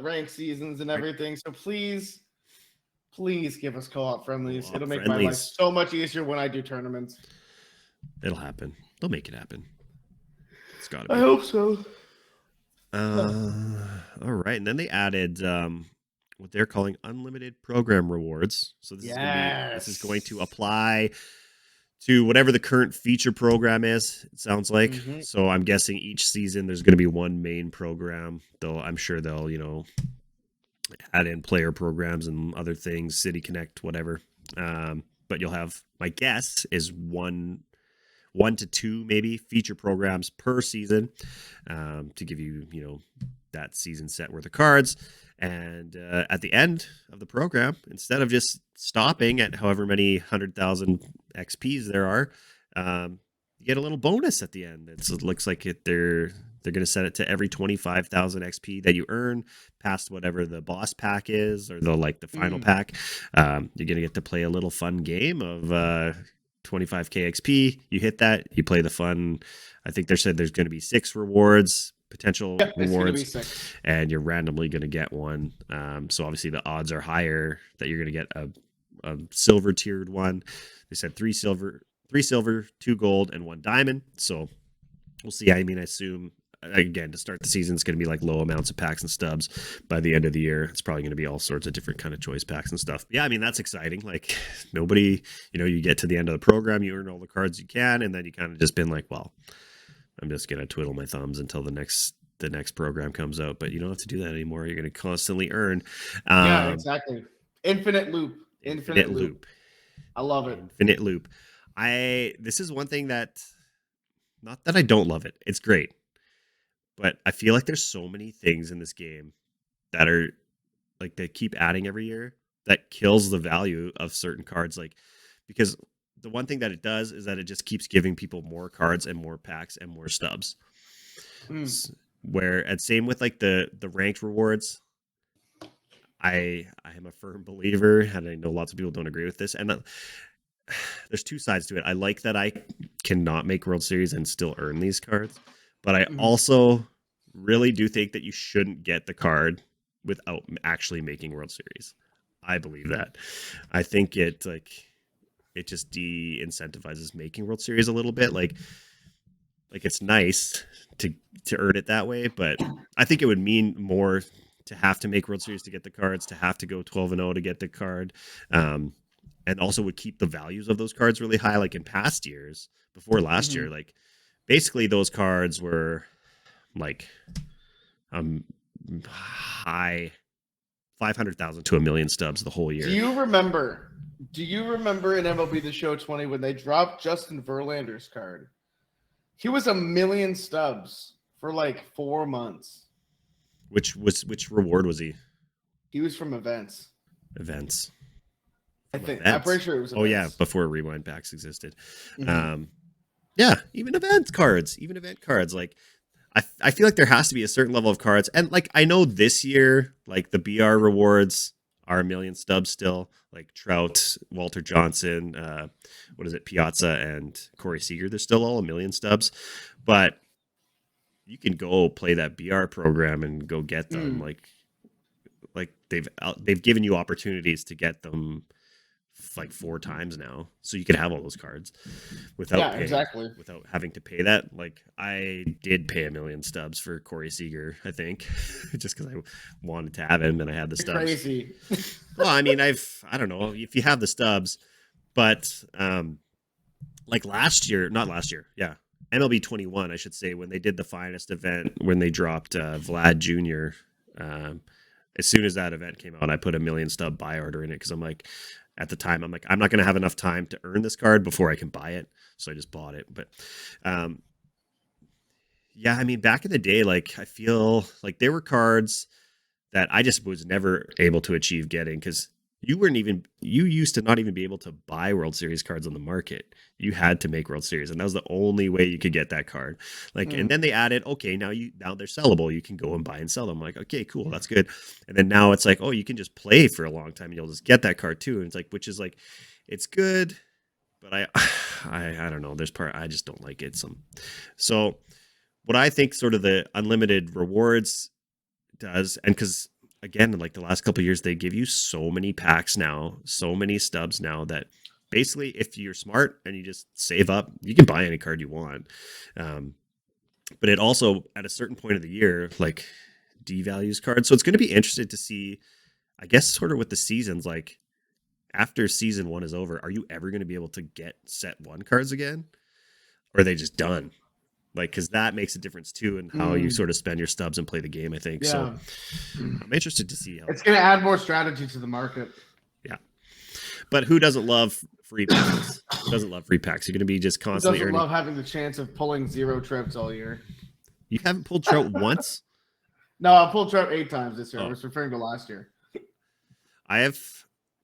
ranked seasons and everything. So please give us co-op friendlies. Co-op It'll make my life friendlies. so much easier when I do tournaments. It'll happen. They'll make it happen. It's gotta be. I hope so. All right, and then they added what they're calling unlimited program rewards. So this is going to apply to whatever the current feature program is. It sounds like. Mhm. So I'm guessing each season there's going to be one main program. I'm sure they'll add in player programs and other things, City Connect, whatever. But you'll have, my guess is one to two maybe feature programs per season, to give you that season set worth of cards. And at the end of the program, instead of just stopping at however many 100,000 XPs there are, you get a little bonus at the end. It looks like they're going to set it to every 25,000 XP that you earn past whatever the boss pack is, or the final pack. You're going to get to play a little fun game of 25k XP. You hit that, you play the fun. I think they said there's going to be 6 potential rewards, and you're randomly going to get one. So obviously the odds are higher that you're going to get a silver tiered one. They said 3 silver, 2 gold, and 1 diamond. So we'll see. I mean, I assume, again, to start the season, it's going to be like low amounts of packs and stubs. By the end of the year, it's probably going to be all sorts of different kind of choice packs and stuff. Yeah, I mean, that's exciting. Like, nobody, you get to the end of the program, you earn all the cards you can, and then you kind of just been like, well, I'm just going to twiddle my thumbs until the next program comes out. But you don't have to do that anymore. You're going to constantly earn. Yeah, exactly. Infinite loop. Infinite loop. I love it. Infinite loop. This is one thing that, not that I don't love it. It's great. But I feel like there's so many things in this game that are like, they keep adding every year, that kills the value of certain cards. Like, because the one thing that it does is that it just keeps giving people more cards and more packs and more stubs. Where, and same with like the ranked rewards. I am a firm believer, and I know lots of people don't agree with this. And there's two sides to it. I like that I cannot make World Series and still earn these cards, but I also really do think that you shouldn't get the card without actually making World Series. I believe that. I think it just de-incentivizes making World Series a little bit. Like it's nice to earn it that way, but I think it would mean more to have to make World Series to get the cards, to have to go 12-0 to get the card, and also would keep the values of those cards really high. Like in past years, before last year, like basically those cards were like high 500,000 to 1,000,000 stubs the whole year. Do you remember in MLB The Show 20 when they dropped Justin Verlander's card? He was 1,000,000 stubs for like 4 months. Which reward was he? He was from events. Events. I think I'm pretty sure it was. Events. Oh yeah, before rewind packs existed. Yeah, even event cards. Like I feel like there has to be a certain level of cards, and like I know this year, like the BR rewards are 1,000,000 stubs still. Like Trout, Walter Johnson, Piazza, and Corey Seager. They're still all 1,000,000 stubs, but you can go play that BR program and go get them. Like they've given you opportunities to get them like 4 times now, so you can have all those cards without without having to pay that. Like I did pay 1,000,000 stubs for Corey Seager, I think, just because I wanted to have him and I had the stubs. Crazy. Well, I mean, I don't know if you have the stubs, but like not last year, yeah. MLB 21, I should say, when they did the finest event, when they dropped Vlad Jr. As soon as that event came out, I put 1,000,000 stub buy order in it because I'm like, at the time, I'm like, I'm not going to have enough time to earn this card before I can buy it, so I just bought it. But yeah, I mean, back in the day, like I feel like there were cards that I just was never able to achieve getting because you used to not even be able to buy World Series cards on the market. You had to make World Series, and that was the only way you could get that card. Like, and then they added, okay, now they're sellable. You can go and buy and sell them. I'm like, okay, cool, that's good. And then now it's like, oh, you can just play for a long time and you'll just get that card too. And it's like, which is like, it's good, but I don't know. There's part I just don't like it. So what I think sort of the unlimited rewards does, and because again, in like the last couple of years, they give you so many packs now, so many stubs now that basically if you're smart and you just save up, you can buy any card you want. But it also, at a certain point of the year, like devalues cards. So it's going to be interesting to see, I guess, sort of with the seasons, like after season 1 is over, are you ever going to be able to get set 1 cards again? Or are they just done? Like, because that makes a difference too in how you sort of spend your stubs and play the game, I think. Yeah. So I'm interested to see how it's going to add more strategy to the market. Yeah. But who doesn't love free packs? Who doesn't love free packs? You're going to be just constantly earning. Love having the chance of pulling 0 trips all year. You haven't pulled Trout once? No, I pulled Trout 8 times this year. I was referring to last year. I have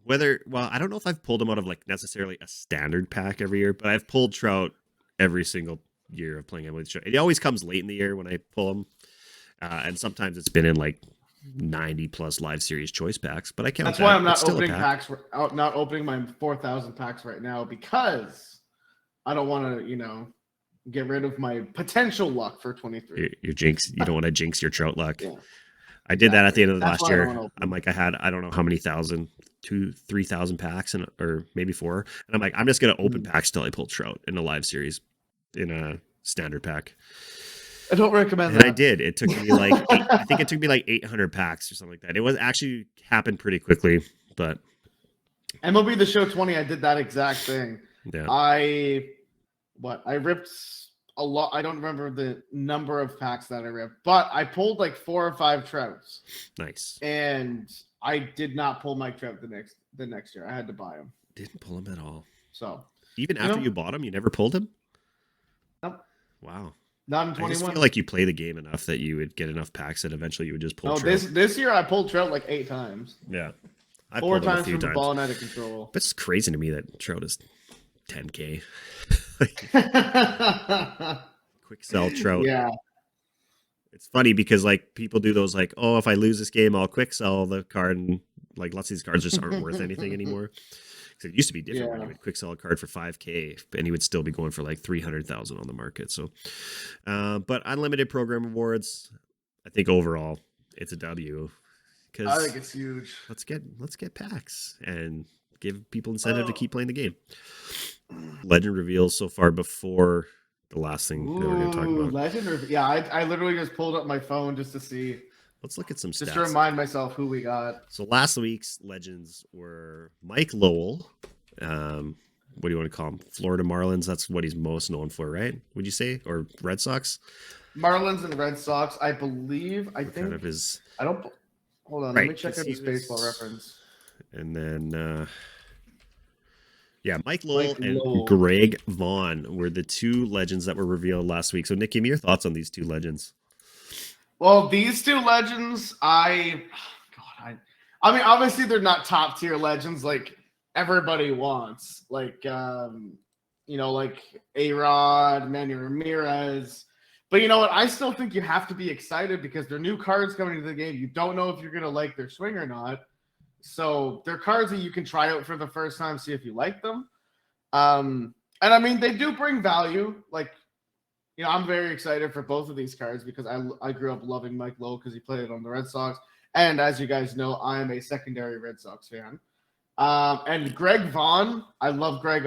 I don't know if I've pulled him out of like necessarily a standard pack every year, but I've pulled Trout every single year of playing MLB The Show. It always comes late in the year when I pull them, and sometimes it's been in like 90 plus live series choice packs. But I count. That's why I'm not opening packs. Not opening my 4,000 packs right now because I don't want to, get rid of my potential luck for 23. Your jinx. You don't want to jinx your Trout luck. Yeah. I did that at the end of the last year. I'm like, I had, I don't know how many 2,000-3,000 packs, or maybe 4. And I'm like, I'm just going to open packs till I pull Trout in a live series in a standard pack. I don't recommend that. I did. It took me like, I think it took me like 800 packs or something like that. It was actually happened pretty quickly, but. MLB The Show 20, I did that exact thing. Yeah. I ripped a lot. I don't remember the number of packs that I ripped, but I pulled like 4 or 5 Trouts. Nice. And I did not pull Mike Trout the next year. I had to buy him. Didn't pull him at all. So even after you bought him, you never pulled him? Nope. Wow. Not in 21. I just feel like you play the game enough that you would get enough packs that eventually you would just pull. No, this year I pulled Trout like 8 times. Yeah. 4 times from the ball and out of control. But it's crazy to me that Trout is 10K. Quick sell Trout. Yeah. It's funny because like people do those like, oh, if I lose this game, I'll quick sell the card and like lots of these cards just aren't worth anything anymore. Because it used to be different when you Yeah. would quick sell a card for 5K and he would still be going for like 300,000 on the market. So, but unlimited program rewards, I think overall it's a W. I think Because it's huge. let's get packs and give people incentive to Oh. keep playing the game. Legend reveals so far before the last thing that we're going to talk Ooh, about. legend or yeah, I literally just pulled up my phone just to see, Let's look at some just to stats. remind myself who we got. So last week's legends were Mike Lowell. What do you want to call him? Florida Marlins. That's what he's most known for, right? Would you say? Or Red Sox? Marlins and Red Sox, I believe. I What think kind of his I don't. Hold on, right? let me check out his baseball reference. And then yeah, Mike Lowell Mike and Lowell. Greg Vaughn were the two legends that were revealed last week. So Nick, give me your thoughts on these two legends. Well, these two legends, I mean, obviously they're not top tier legends like everybody wants, like like A-Rod, Manny Ramirez. But you know what? I still think you have to be excited because they're new cards coming into the game. You don't know if you're gonna like their swing or not. So they're cards that you can try out for the first time, see if you like them. And I mean, they do bring value. Like, I'm very excited for both of these cards because I grew up loving Mike Lowe because he played on the Red Sox. And as you guys know, I am a secondary Red Sox fan. And Greg Vaughn, I love Greg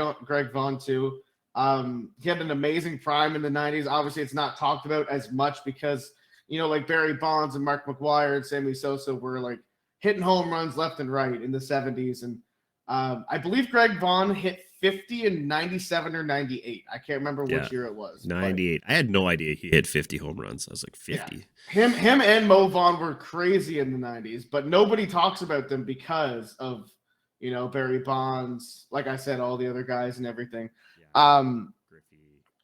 Vaughn too. He had an amazing prime in the 90s. Obviously, it's not talked about as much because, like Barry Bonds and Mark McGwire and Sammy Sosa were like hitting home runs left and right in the 70s. And I believe Greg Vaughn hit 50 in 97 or 98. I can't remember which year it was. 98. I had no idea he hit 50 home runs. I was like 50. Yeah. Him and Mo Vaughn were crazy in the 90s, but nobody talks about them because of, Barry Bonds, like I said, all the other guys and everything. Yeah.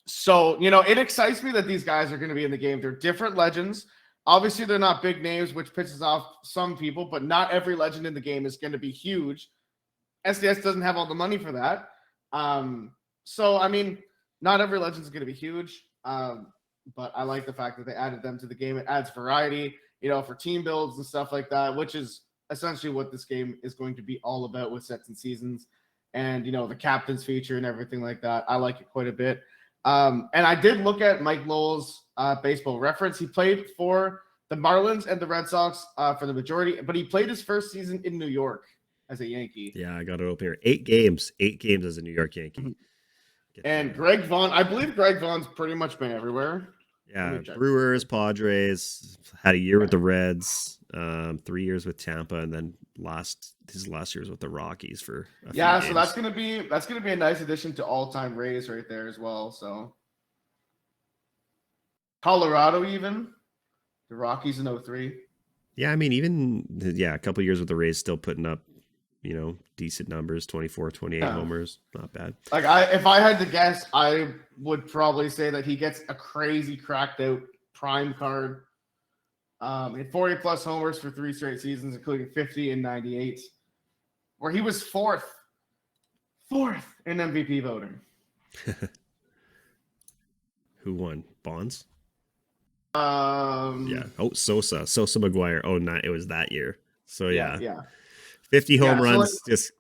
So, it excites me that these guys are going to be in the game. They're different legends. Obviously, they're not big names, which pisses off some people, but not every legend in the game is going to be huge. SDS doesn't have all the money for that. So, I mean, not every legend is going to be huge, but I like the fact that they added them to the game. It adds variety, for team builds and stuff like that, which is essentially what this game is going to be all about with sets and seasons and, the captain's feature and everything like that. I like it quite a bit. And I did look at Mike Lowell's baseball reference. He played for the Marlins and the Red Sox for the majority, but he played his first season in New York as a Yankee. Yeah, I got it open here. 8 games as a New York Yankee. And Greg Vaughn, I believe Greg Vaughn's pretty much been everywhere. Yeah, Brewers, Padres, had a year with the Reds, 3 years with Tampa, and then his last years with the Rockies for a few games. So that's gonna be a nice addition to all-time Rays right there as well. So Colorado, even the Rockies in 03. Yeah, I mean, a couple years with the Rays, still putting up, decent numbers, 24, 28 homers, not bad. Like if I had to guess, I would probably say that he gets a crazy cracked out prime card. Hit 40 plus homers for 3 straight seasons, including 50 and 98, where he was fourth in MVP voting. Who won? Bonds? Yeah. Oh, Sosa McGwire. Oh, it was that year. So yeah. 50 home runs just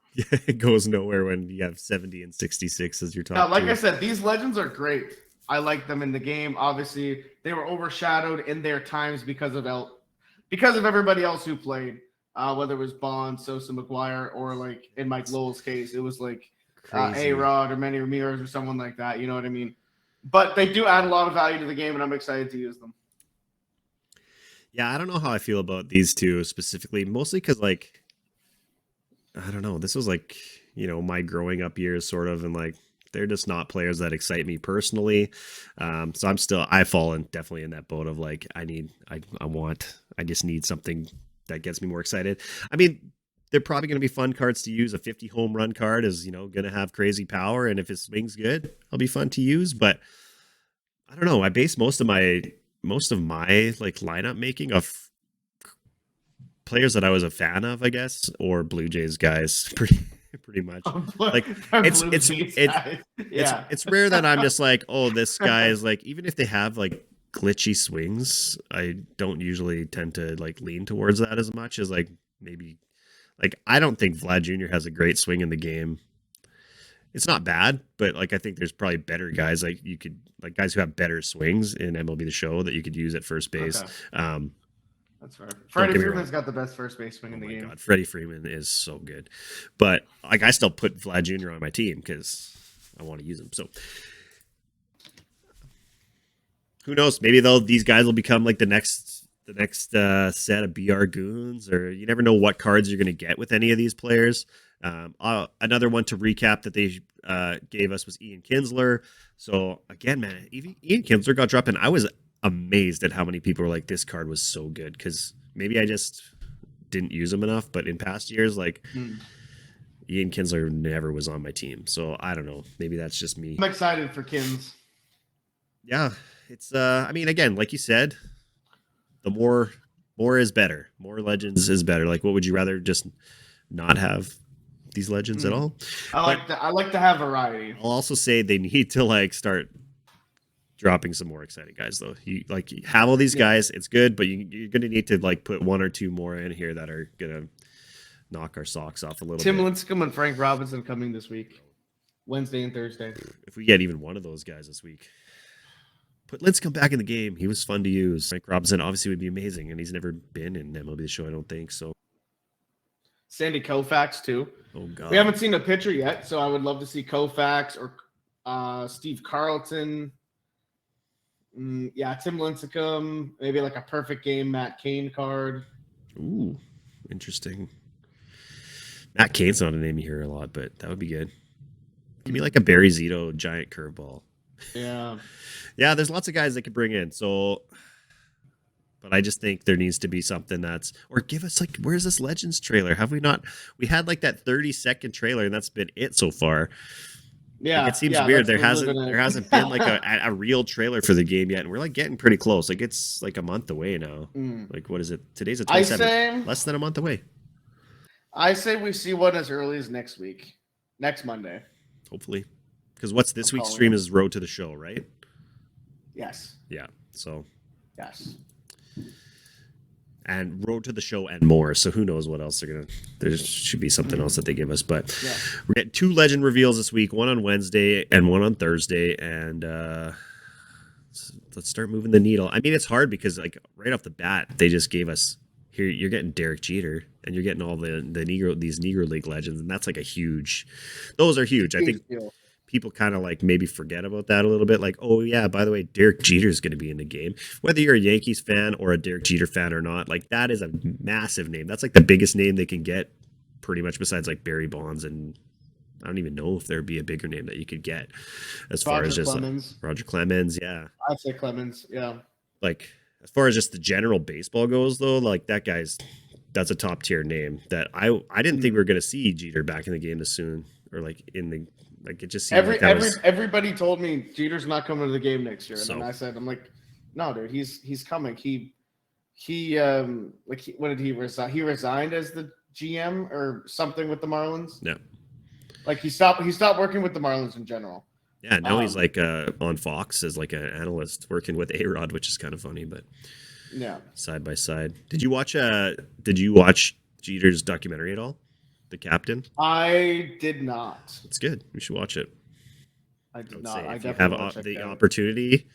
goes nowhere when you have 70 and 66 as your top. Like I said, these legends are great. I like them in the game. Obviously, they were overshadowed in their times because of everybody else who played. Whether it was Bonds, Sosa, McGwire, or like in Mike Lowell's case, it was like A-Rod or Manny Ramirez or someone like that. You know what I mean? But they do add a lot of value to the game, and I'm excited to use them. Yeah, I don't know how I feel about these two specifically, mostly because, like, I don't know. This was like, my growing up years sort of, and like, they're just not players that excite me personally. So I've fallen definitely in that boat of like, I just need something that gets me more excited. I mean, they're probably going to be fun cards to use. A 50 home run card is, going to have crazy power. And if it swings good, it'll be fun to use. But I don't know. I base most of my like lineup making of players that I was a fan of, I guess, or Blue Jays guys pretty much. Like it's rare that I'm just like, oh, this guy is like, even if they have like glitchy swings, I don't usually tend to like lean towards that as much as like maybe Like, I don't think Vlad Jr. has a great swing in the game. It's not bad, but like I think there's probably better guys like you could like guys who have better swings in MLB The Show that you could use at first base. Okay. That's fair. Don't Freddie get me Freeman's wrong. got the best first base swing Oh in the my game. God, Freddie Freeman is so good, but like I still put Vlad Jr. on my team because I want to use him. So who knows? Maybe these guys will become like the next set of BR goons, or you never know what cards you're going to get with any of these players. Another one to recap that they gave us was Ian Kinsler. So again, man, Ian Kinsler got dropped, and I was amazed at how many people were like, "This card was so good," because maybe I just didn't use him enough. But in past years, like Ian Kinsler never was on my team, so I don't know. Maybe that's just me. I'm excited for Kins. Yeah, it's. I mean, again, like you said, the more is better. More legends is better. Like, what would you rather just not have these legends at all? I like to have variety. I'll also say they need to like start dropping some more exciting guys though. You have all these guys, it's good, but you're gonna need to like put one or two more in here that are gonna knock our socks off a little Tim bit. Lincecum and Frank Robinson coming this week, Wednesday and Thursday. If we get even one of those guys this week, put Lincecum back in the game. He was fun to use. Frank Robinson obviously would be amazing, and he's never been in MLB The Show, I don't think so. Sandy Koufax too. Oh God, we haven't seen a pitcher yet, so I would love to see Koufax or Steve Carlton. Tim Lincecum, maybe like a perfect game Matt Cain card. Ooh, interesting. Matt Cain's not a name you hear a lot, but that would be good. Give me like a Barry Zito giant curveball. Yeah. Yeah, there's lots of guys that could bring in. So, but I just think there needs to be something or give us like, where's this Legends trailer? Have we not? We had like that 30-second trailer, and that's been it so far. Yeah, like, it seems weird. There hasn't been like a real trailer for the game yet, and we're like getting pretty close. Like it's like a month away now. Like what is it? Today's the 27th. Less than a month away. I say we see one as early as next week, next Monday. Hopefully, because what's this week's stream is Road to the Show, right? Yes. Yeah. So. Yes. And Road to the Show and more. So who knows what else they're gonna. There should be something else that they give us. But we get 2 legend reveals this week. One on Wednesday and one on Thursday. And let's start moving the needle. I mean, it's hard because like right off the bat, they just gave us here. You're getting Derek Jeter, and you're getting all these Negro League legends, and that's like a huge. Those are huge. I think. People kind of like maybe forget about that a little bit. Like, oh yeah, by the way, Derek Jeter is going to be in the game. Whether you're a Yankees fan or a Derek Jeter fan or not, like that is a massive name. That's like the biggest name they can get, pretty much besides like Barry Bonds, and I don't even know if there'd be a bigger name that you could get as far as just Roger Clemens. Yeah, I'd say Clemens. Yeah, like as far as just the general baseball goes, though, like that's a top tier name that I didn't think we were going to see Jeter back in the game this soon, or like in the. Like it just seemed everybody told me Jeter's not coming to the game next year, and I said, I'm like, no, dude, he's coming. What did he resign? He resigned as the GM or something with the Marlins. Yeah, like he stopped working with the Marlins in general. Yeah, now he's like on Fox as like an analyst working with A-Rod, which is kind of funny, but yeah, side by side. Did you watch Jeter's documentary at all? The Captain? I did not. It's good. You should watch it. I did not. If you have the opportunity,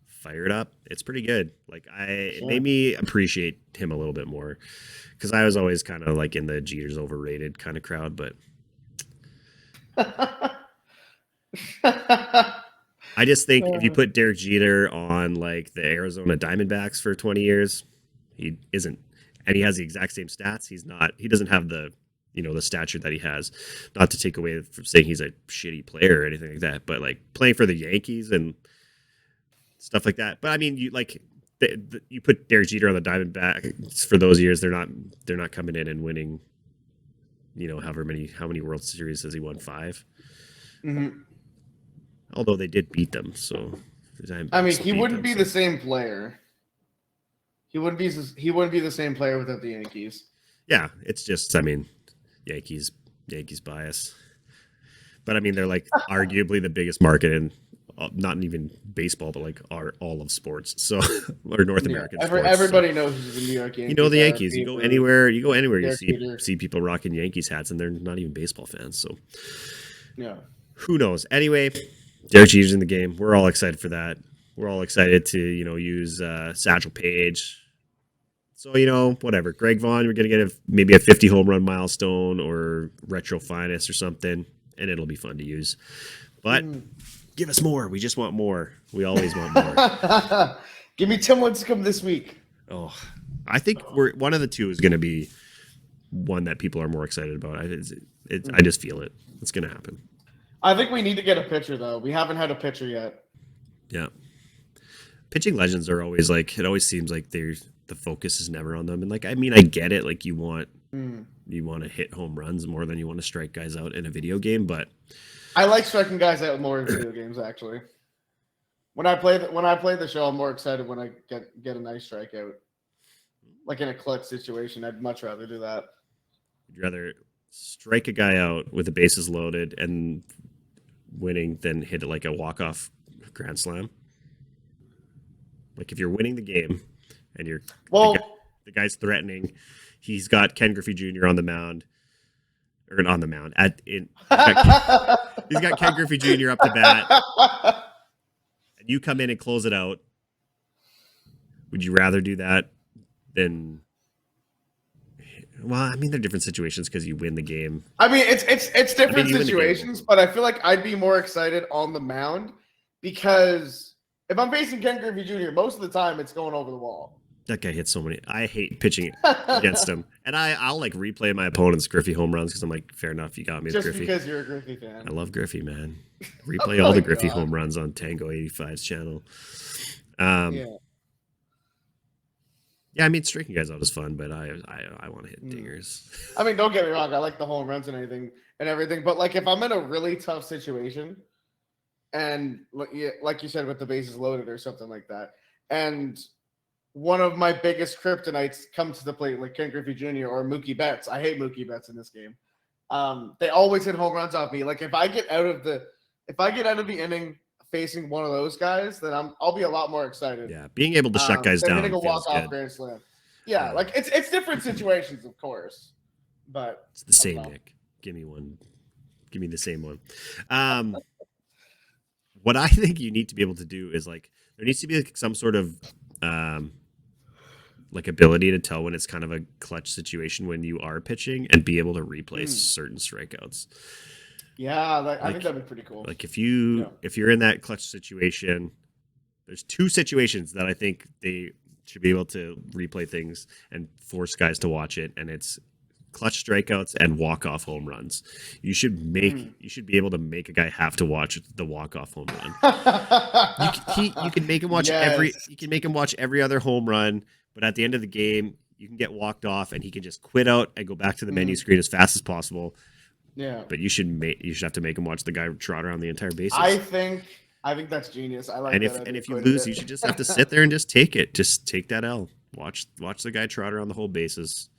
fire it up. It's pretty good. Like it made me appreciate him a little bit more, because I was always kind of like in the Jeter's overrated kind of crowd. But I just think if you put Derek Jeter on like the Arizona Diamondbacks for 20 years, he isn't, and he has the exact same stats. He doesn't have the the stature that he has. Not to take away from saying he's a shitty player or anything like that, but like playing for the Yankees and stuff like that. But I mean, you put Derek Jeter on the Diamondbacks for those years, they're not coming in and winning. How many World Series has he won? 5. Mm-hmm. Although they did beat them, so I mean, he wouldn't be the same player. He wouldn't be the same player without the Yankees. Yeah, it's just, I mean, Yankees bias. But I mean, they're like arguably the biggest market in not even baseball, but like all of sports. So or North American sports. Everybody knows who the New York Yankees. You know the Yankees. You go anywhere. You Peter. see people rocking Yankees hats, and they're not even baseball fans. So yeah, who knows? Anyway, Derek Jeter's in the game. We're all excited for that. We're all excited to use Satchel Paige. So whatever. Greg Vaughn, we're gonna get maybe a 50 home run milestone or retro finest or something, and it'll be fun to use. But give us more. We just want more. We always want more. Give me Tim Lincecum this week. Oh, I think one of the two is going to be one that people are more excited about. I just feel it. It's going to happen. I think we need to get a pitcher, though. We haven't had a pitcher yet. Yeah. Pitching legends are always it always seems like the focus is never on them. And I get it. Like you want to hit home runs more than you want to strike guys out in a video game, but I like striking guys out more in video games, actually. When I play the show, I'm more excited when I get a nice strikeout. Like in a clutch situation, I'd much rather do that. You'd rather strike a guy out with the bases loaded and winning than hit it like a walk-off grand slam? Like if you're winning the game and the guy's threatening, he's got Ken Griffey Jr. on the mound. Or on the mound. He's got Ken Griffey Jr. up to bat. And you come in and close it out. Would you rather do that than? Well, I mean, they're different situations because you win the game. I mean, it's different situations, but I feel like I'd be more excited on the mound because if I'm facing Ken Griffey Jr., most of the time it's going over the wall. That guy hits so many. I hate pitching against him, and I'll replay my opponent's Griffey home runs because I'm like, fair enough, you got me. Just Griffey. Because you're a Griffey fan. I love Griffey, man. Replay all the Griffey home runs on Tango 85's channel. Yeah, I mean, striking guys out is fun, but I want to hit dingers. I mean, don't get me wrong. I like the home runs and everything, but if I'm in a really tough situation, and like you said, with the bases loaded or something like that, and one of my biggest kryptonites comes to the plate, like Ken Griffey Jr. or Mookie Betts. I hate Mookie Betts in this game. They always hit home runs off me. Like if I get out of the inning facing one of those guys, then I'll be a lot more excited. Yeah, being able to shut guys down. Hitting a walk-off grand slam. Yeah, it's different situations, of course, but it's the same. Nick, give me one. Give me the same one. What I think you need to be able to do is there needs to be some sort of ability to tell when it's kind of a clutch situation when you are pitching and be able to replace certain strikeouts. Yeah, I think that'd be pretty cool. Like if you're in that clutch situation, there's two situations that I think they should be able to replay things and force guys to watch it, and it's clutch strikeouts and walk-off home runs. You should be able to make a guy have to watch the walk-off home run. You can make him watch every other home run, but at the end of the game, you can get walked off and he can just quit out and go back to the menu screen as fast as possible. Yeah. But you should have to make him watch the guy trot around the entire bases. I think that's genius. I like that. And if you lose, you should just have to sit there and just take it. Just take that L. Watch the guy trot around the whole bases.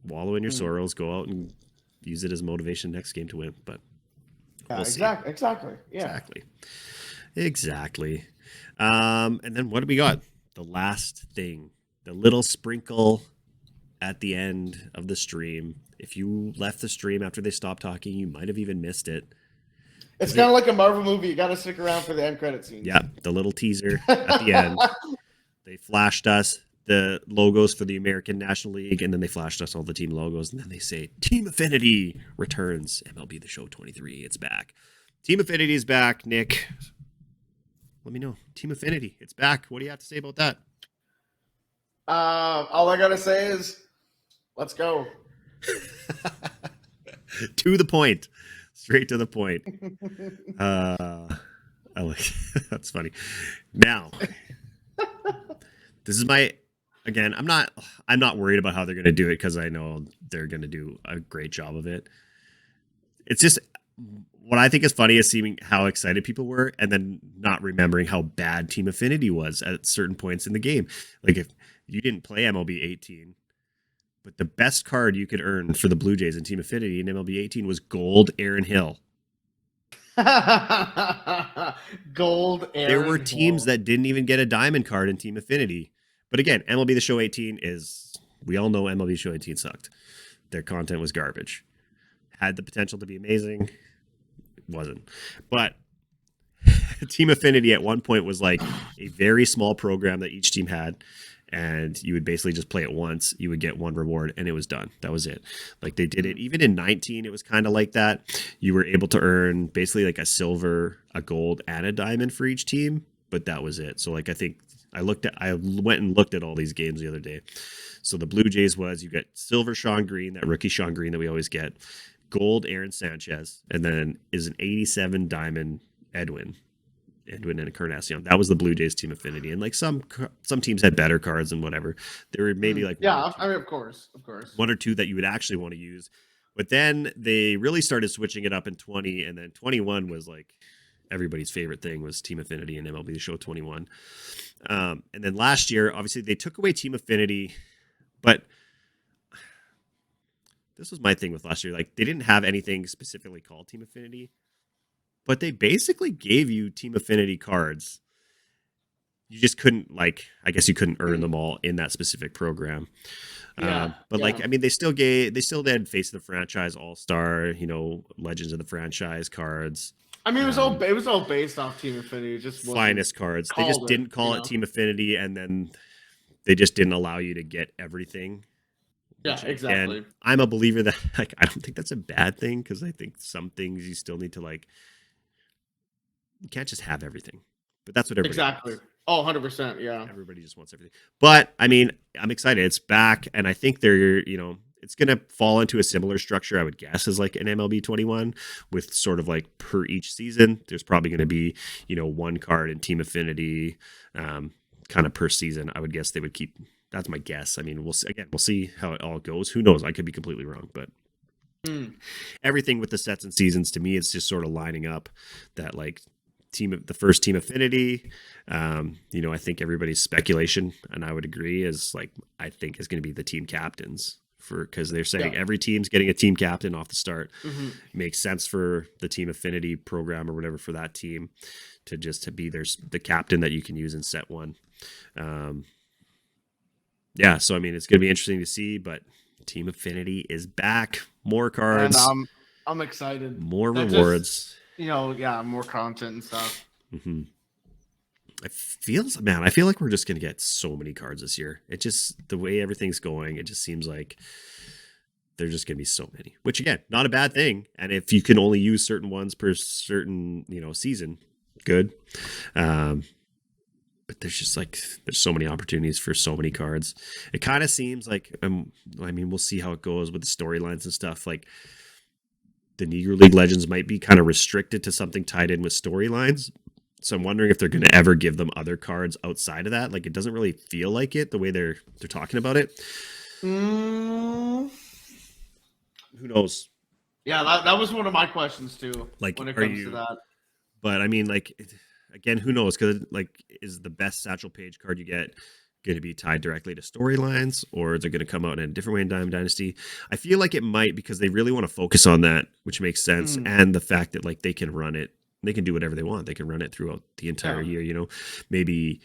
Wallow in your sorrows, go out and use it as motivation next game to win. But exactly. Yeah. Exactly. And then what do we got? The last thing, the little sprinkle at the end of the stream. If you left the stream after they stopped talking, you might have even missed it. It's kind of like a Marvel movie. You got to stick around for the end credit scene. Yeah, the little teaser at the end. They flashed us the logos for the American National League, and then they flashed us all the team logos, and then they say, Team Affinity returns. MLB The Show 23, it's back. Team Affinity is back, Nick. Let me know. Team Affinity, it's back. What do you have to say about that? All I got to say is, let's go. To the point. Straight to the point. I like that's funny. Now, this is again, I'm not worried about how they're going to do it because I know they're going to do a great job of it. It's just what I think is funny is seeing how excited people were and then not remembering how bad Team Affinity was at certain points in the game. Like if you didn't play MLB 18, but the best card you could earn for the Blue Jays in Team Affinity in MLB 18 was Gold Aaron Hill. Gold, There were Aaron, teams gold. that didn't even get a diamond card in Team Affinity. But again, MLB The Show 18 is, we all know MLB The Show 18 sucked. Their content was garbage. Had the potential to be amazing. It wasn't. But Team Affinity at one point was like a very small program that each team had. And you would basically just play it once. You would get one reward and it was done. That was it. Like they did it. Even in 19, it was kind of like that. You were able to earn basically like a silver, a gold, and a diamond for each team. But that was it. So like I think I went and looked at all these games the other day. So the Blue Jays was you get silver Sean Green, that rookie Sean Green that we always get, gold Aaron Sanchez, and then is an 87 diamond Edwin and Encarnacion. That was the Blue Jays Team Affinity, and like some teams had better cards and whatever. There were maybe like of course, one or two that you would actually want to use. But then they really started switching it up in 20, and then 21 was like everybody's favorite thing was Team Affinity and MLB The Show 21. And then last year, obviously, they took away Team Affinity, but this was my thing with last year. Like they didn't have anything specifically called Team Affinity, but they basically gave you Team Affinity cards. You just couldn't I guess you couldn't earn them all in that specific program. Like, I mean, they still did Face of the Franchise, All-Star, Legends of the Franchise cards. I mean, it was all based off Team Affinity. It just finest cards. They just didn't call it Team Affinity, and then they just didn't allow you to get everything. Yeah, exactly. Again, I'm a believer that I don't think that's a bad thing because I think some things you still need to you can't just have everything. But that's what everybody wants. Oh, 100%. Yeah. Everybody just wants everything. But I mean, I'm excited. It's back, and I think they're it's going to fall into a similar structure, I would guess, as like an MLB 21 with sort of like per each season. There's probably going to be, one card in Team Affinity kind of per season. I would guess they would keep. That's my guess. I mean, we'll see how it all goes. Who knows? I could be completely wrong, but everything with the sets and seasons to me, it's just sort of lining up that like the first Team Affinity. I think everybody's speculation, and I would agree, is like I think is going to be the team captains. Because they're saying every team's getting a team captain off the start. Makes sense for the Team Affinity program or whatever for that team to be the captain that you can use in set one. So I mean it's going to be interesting to see, but Team Affinity is back. More cards. And I'm excited. More rewards. More content and stuff. Mm-hmm. I feel like we're just going to get so many cards this year. It just, the way everything's going, it just seems like there's just going to be so many, which again, not a bad thing. And if you can only use certain ones per certain, season, good. But there's just there's so many opportunities for so many cards. It kind of seems like, we'll see how it goes with the storylines and stuff. Like the Negro League Legends might be kind of restricted to something tied in with storylines. So I'm wondering if they're going to ever give them other cards outside of that. Like it doesn't really feel like it the way they're talking about it. Who knows? Yeah, that was one of my questions too. Like, when it comes to that. But I mean, again, who knows? Because is the best Satchel Paige card you get going to be tied directly to storylines, or is it going to come out in a different way in Diamond Dynasty? I feel like it might, because they really want to focus on that, which makes sense, and the fact that they can run it. They can do whatever they want. They can run it throughout the entire year. Maybe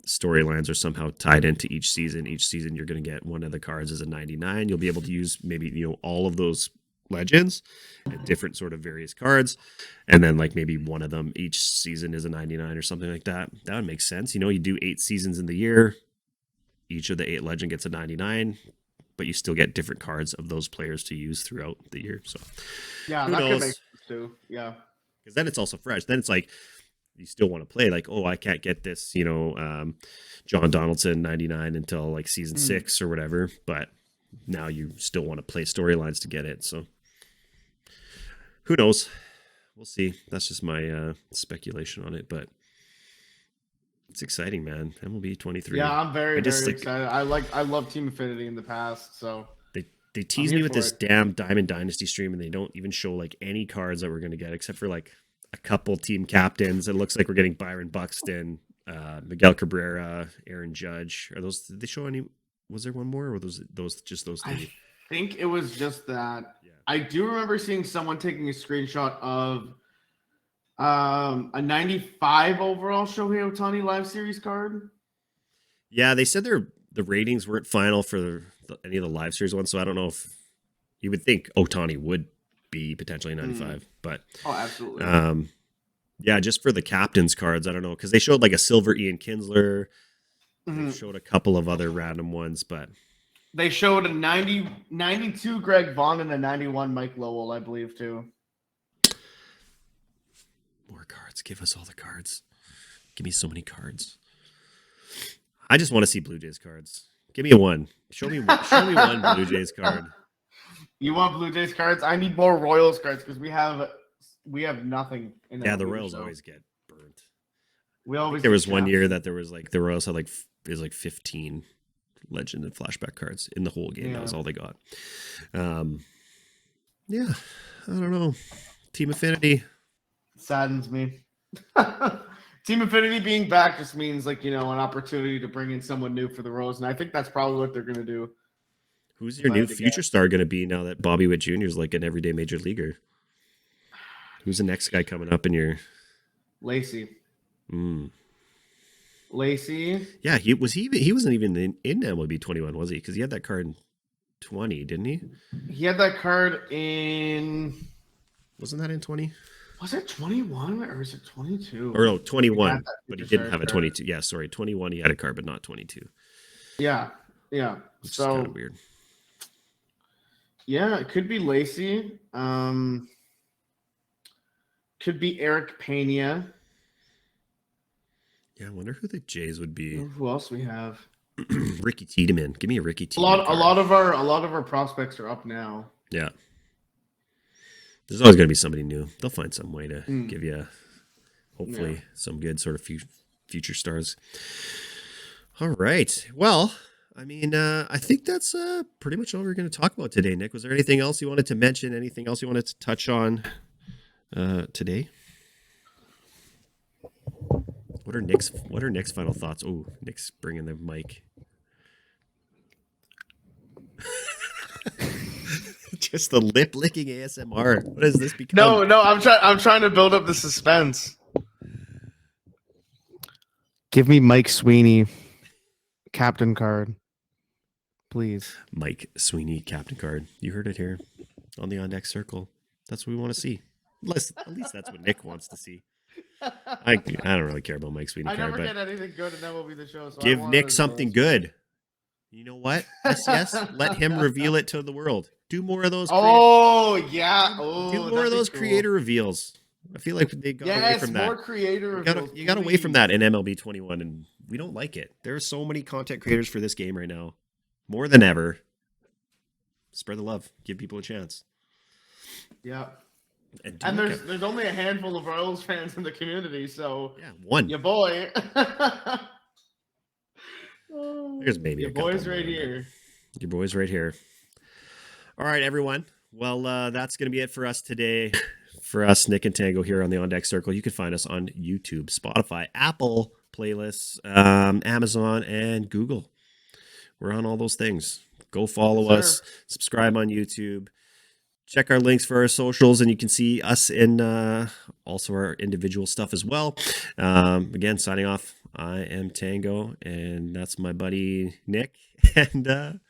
storylines are somehow tied into each season. Each season, you're going to get one of the cards as a 99. You'll be able to use maybe, all of those legends and different sort of various cards. And then maybe one of them each season is a 99 or something like that. That would make sense. You do 8 seasons in the year. Each of the 8 legend gets a 99, but you still get different cards of those players to use throughout the year. So yeah, that could make sense too. Yeah. Because then it's also fresh. Then it's you still want to play. I can't get this, John Donaldson 99 until season 6 or whatever. But now you still want to play storylines to get it. So who knows? We'll see. That's just my speculation on it. But it's exciting, man. MLB 23. Yeah, I'm very excited. I love Team Affinity in the past. So they tease me with this damn Diamond Dynasty stream, and they don't even show any cards that we're going to get, except for a couple team captains. It looks like we're getting Byron Buxton, Miguel Cabrera, Aaron Judge. Did they show any? Was there one more, or were those just those three? I think it was just that. Yeah. I do remember seeing someone taking a screenshot of A 95 overall Shohei Ohtani live series card. Yeah, they said the ratings weren't final for any of the live series ones, so I don't know if you would think Ohtani would be potentially 95, but absolutely. Yeah, just for the captain's cards, I don't know, because they showed like a silver Ian Kinsler. They showed a couple of other random ones, but they showed a 92 Greg Vaughn and a 91 Mike Lowell, I believe, too. More cards. Give us all the cards. Give me so many cards. I just want to see Blue Jays cards. Give me a one. Show me one Blue Jays card. You want Blue Jays cards? I need more Royals cards because we have nothing. The Royals always get burnt. There was one year that there was like the Royals had like 15 legend and flashback cards in the whole game. That was all they got. I don't know. Team Affinity saddens me. Team Affinity being back just means like, an opportunity to bring in someone new for the Royals, and I think that's probably what they're going to do. Who's your new future star going to be now that Bobby Witt Jr. is like an everyday major leaguer? Who's the next guy coming up in your Lacey? Lacey? Yeah, he wasn't even in MLB 21, was he? Because he had that card in 20, didn't he? He had that card in. Wasn't that in 20? Was it 21 or is it 22? Or no, 21, but he didn't have a 22. Yeah, sorry, 21. He had a card, but not 22. Yeah. Which is kind of weird. Yeah, it could be Lacey. Could be Eric Pena. Yeah, I wonder who the Jays would be. Who else we have? Ricky Tiedemann. Give me a Ricky Tiedemann. A lot of our prospects are up now. Yeah. There's always going to be somebody new. They'll find some way to give you, hopefully, some good sort of future stars. All right. Well, I mean, I think that's pretty much all we're going to talk about today, Nick. Was there anything else you wanted to mention? Anything else you wanted to touch on today? What are Nick's final thoughts? Oh, Nick's bringing the mic. Just the lip licking ASMR. What has this become? No, I'm trying to build up the suspense. Give me Mike Sweeney captain card, please. Mike Sweeney captain card. You heard it here on the On Deck Circle. That's what we want to see. At least that's what Nick wants to see. I don't really care about Mike Sweeney card. I never get anything good, and that will be the show. So give Nick something good. You know what? Yes. Let him reveal it to the world. Do more of those. Do more of those creator reveals. I feel like they got away from that. More creator reveals. You got away from that in MLB 21, and we don't like it. There are so many content creators for this game right now, more than ever. Spread the love. Give people a chance. Yeah. And there's only a handful of Royals fans in the community, so one. Your boy. There's maybe your boy's right here. Your boy's right here. All right, everyone. Well, that's going to be it for us today. For us, Nick and Tango here on the On Deck Circle. You can find us on YouTube, Spotify, Apple playlists, Amazon, and Google. We're on all those things. Go follow us. Subscribe on YouTube. Check our links for our socials, and you can see us in also our individual stuff as well. Again, signing off, I am Tango, and that's my buddy Nick. And we'll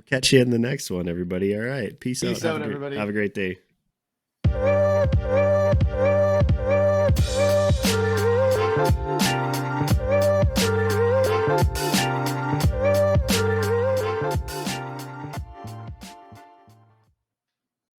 catch you in the next one, everybody. All right. Peace out, everybody. Have a great day.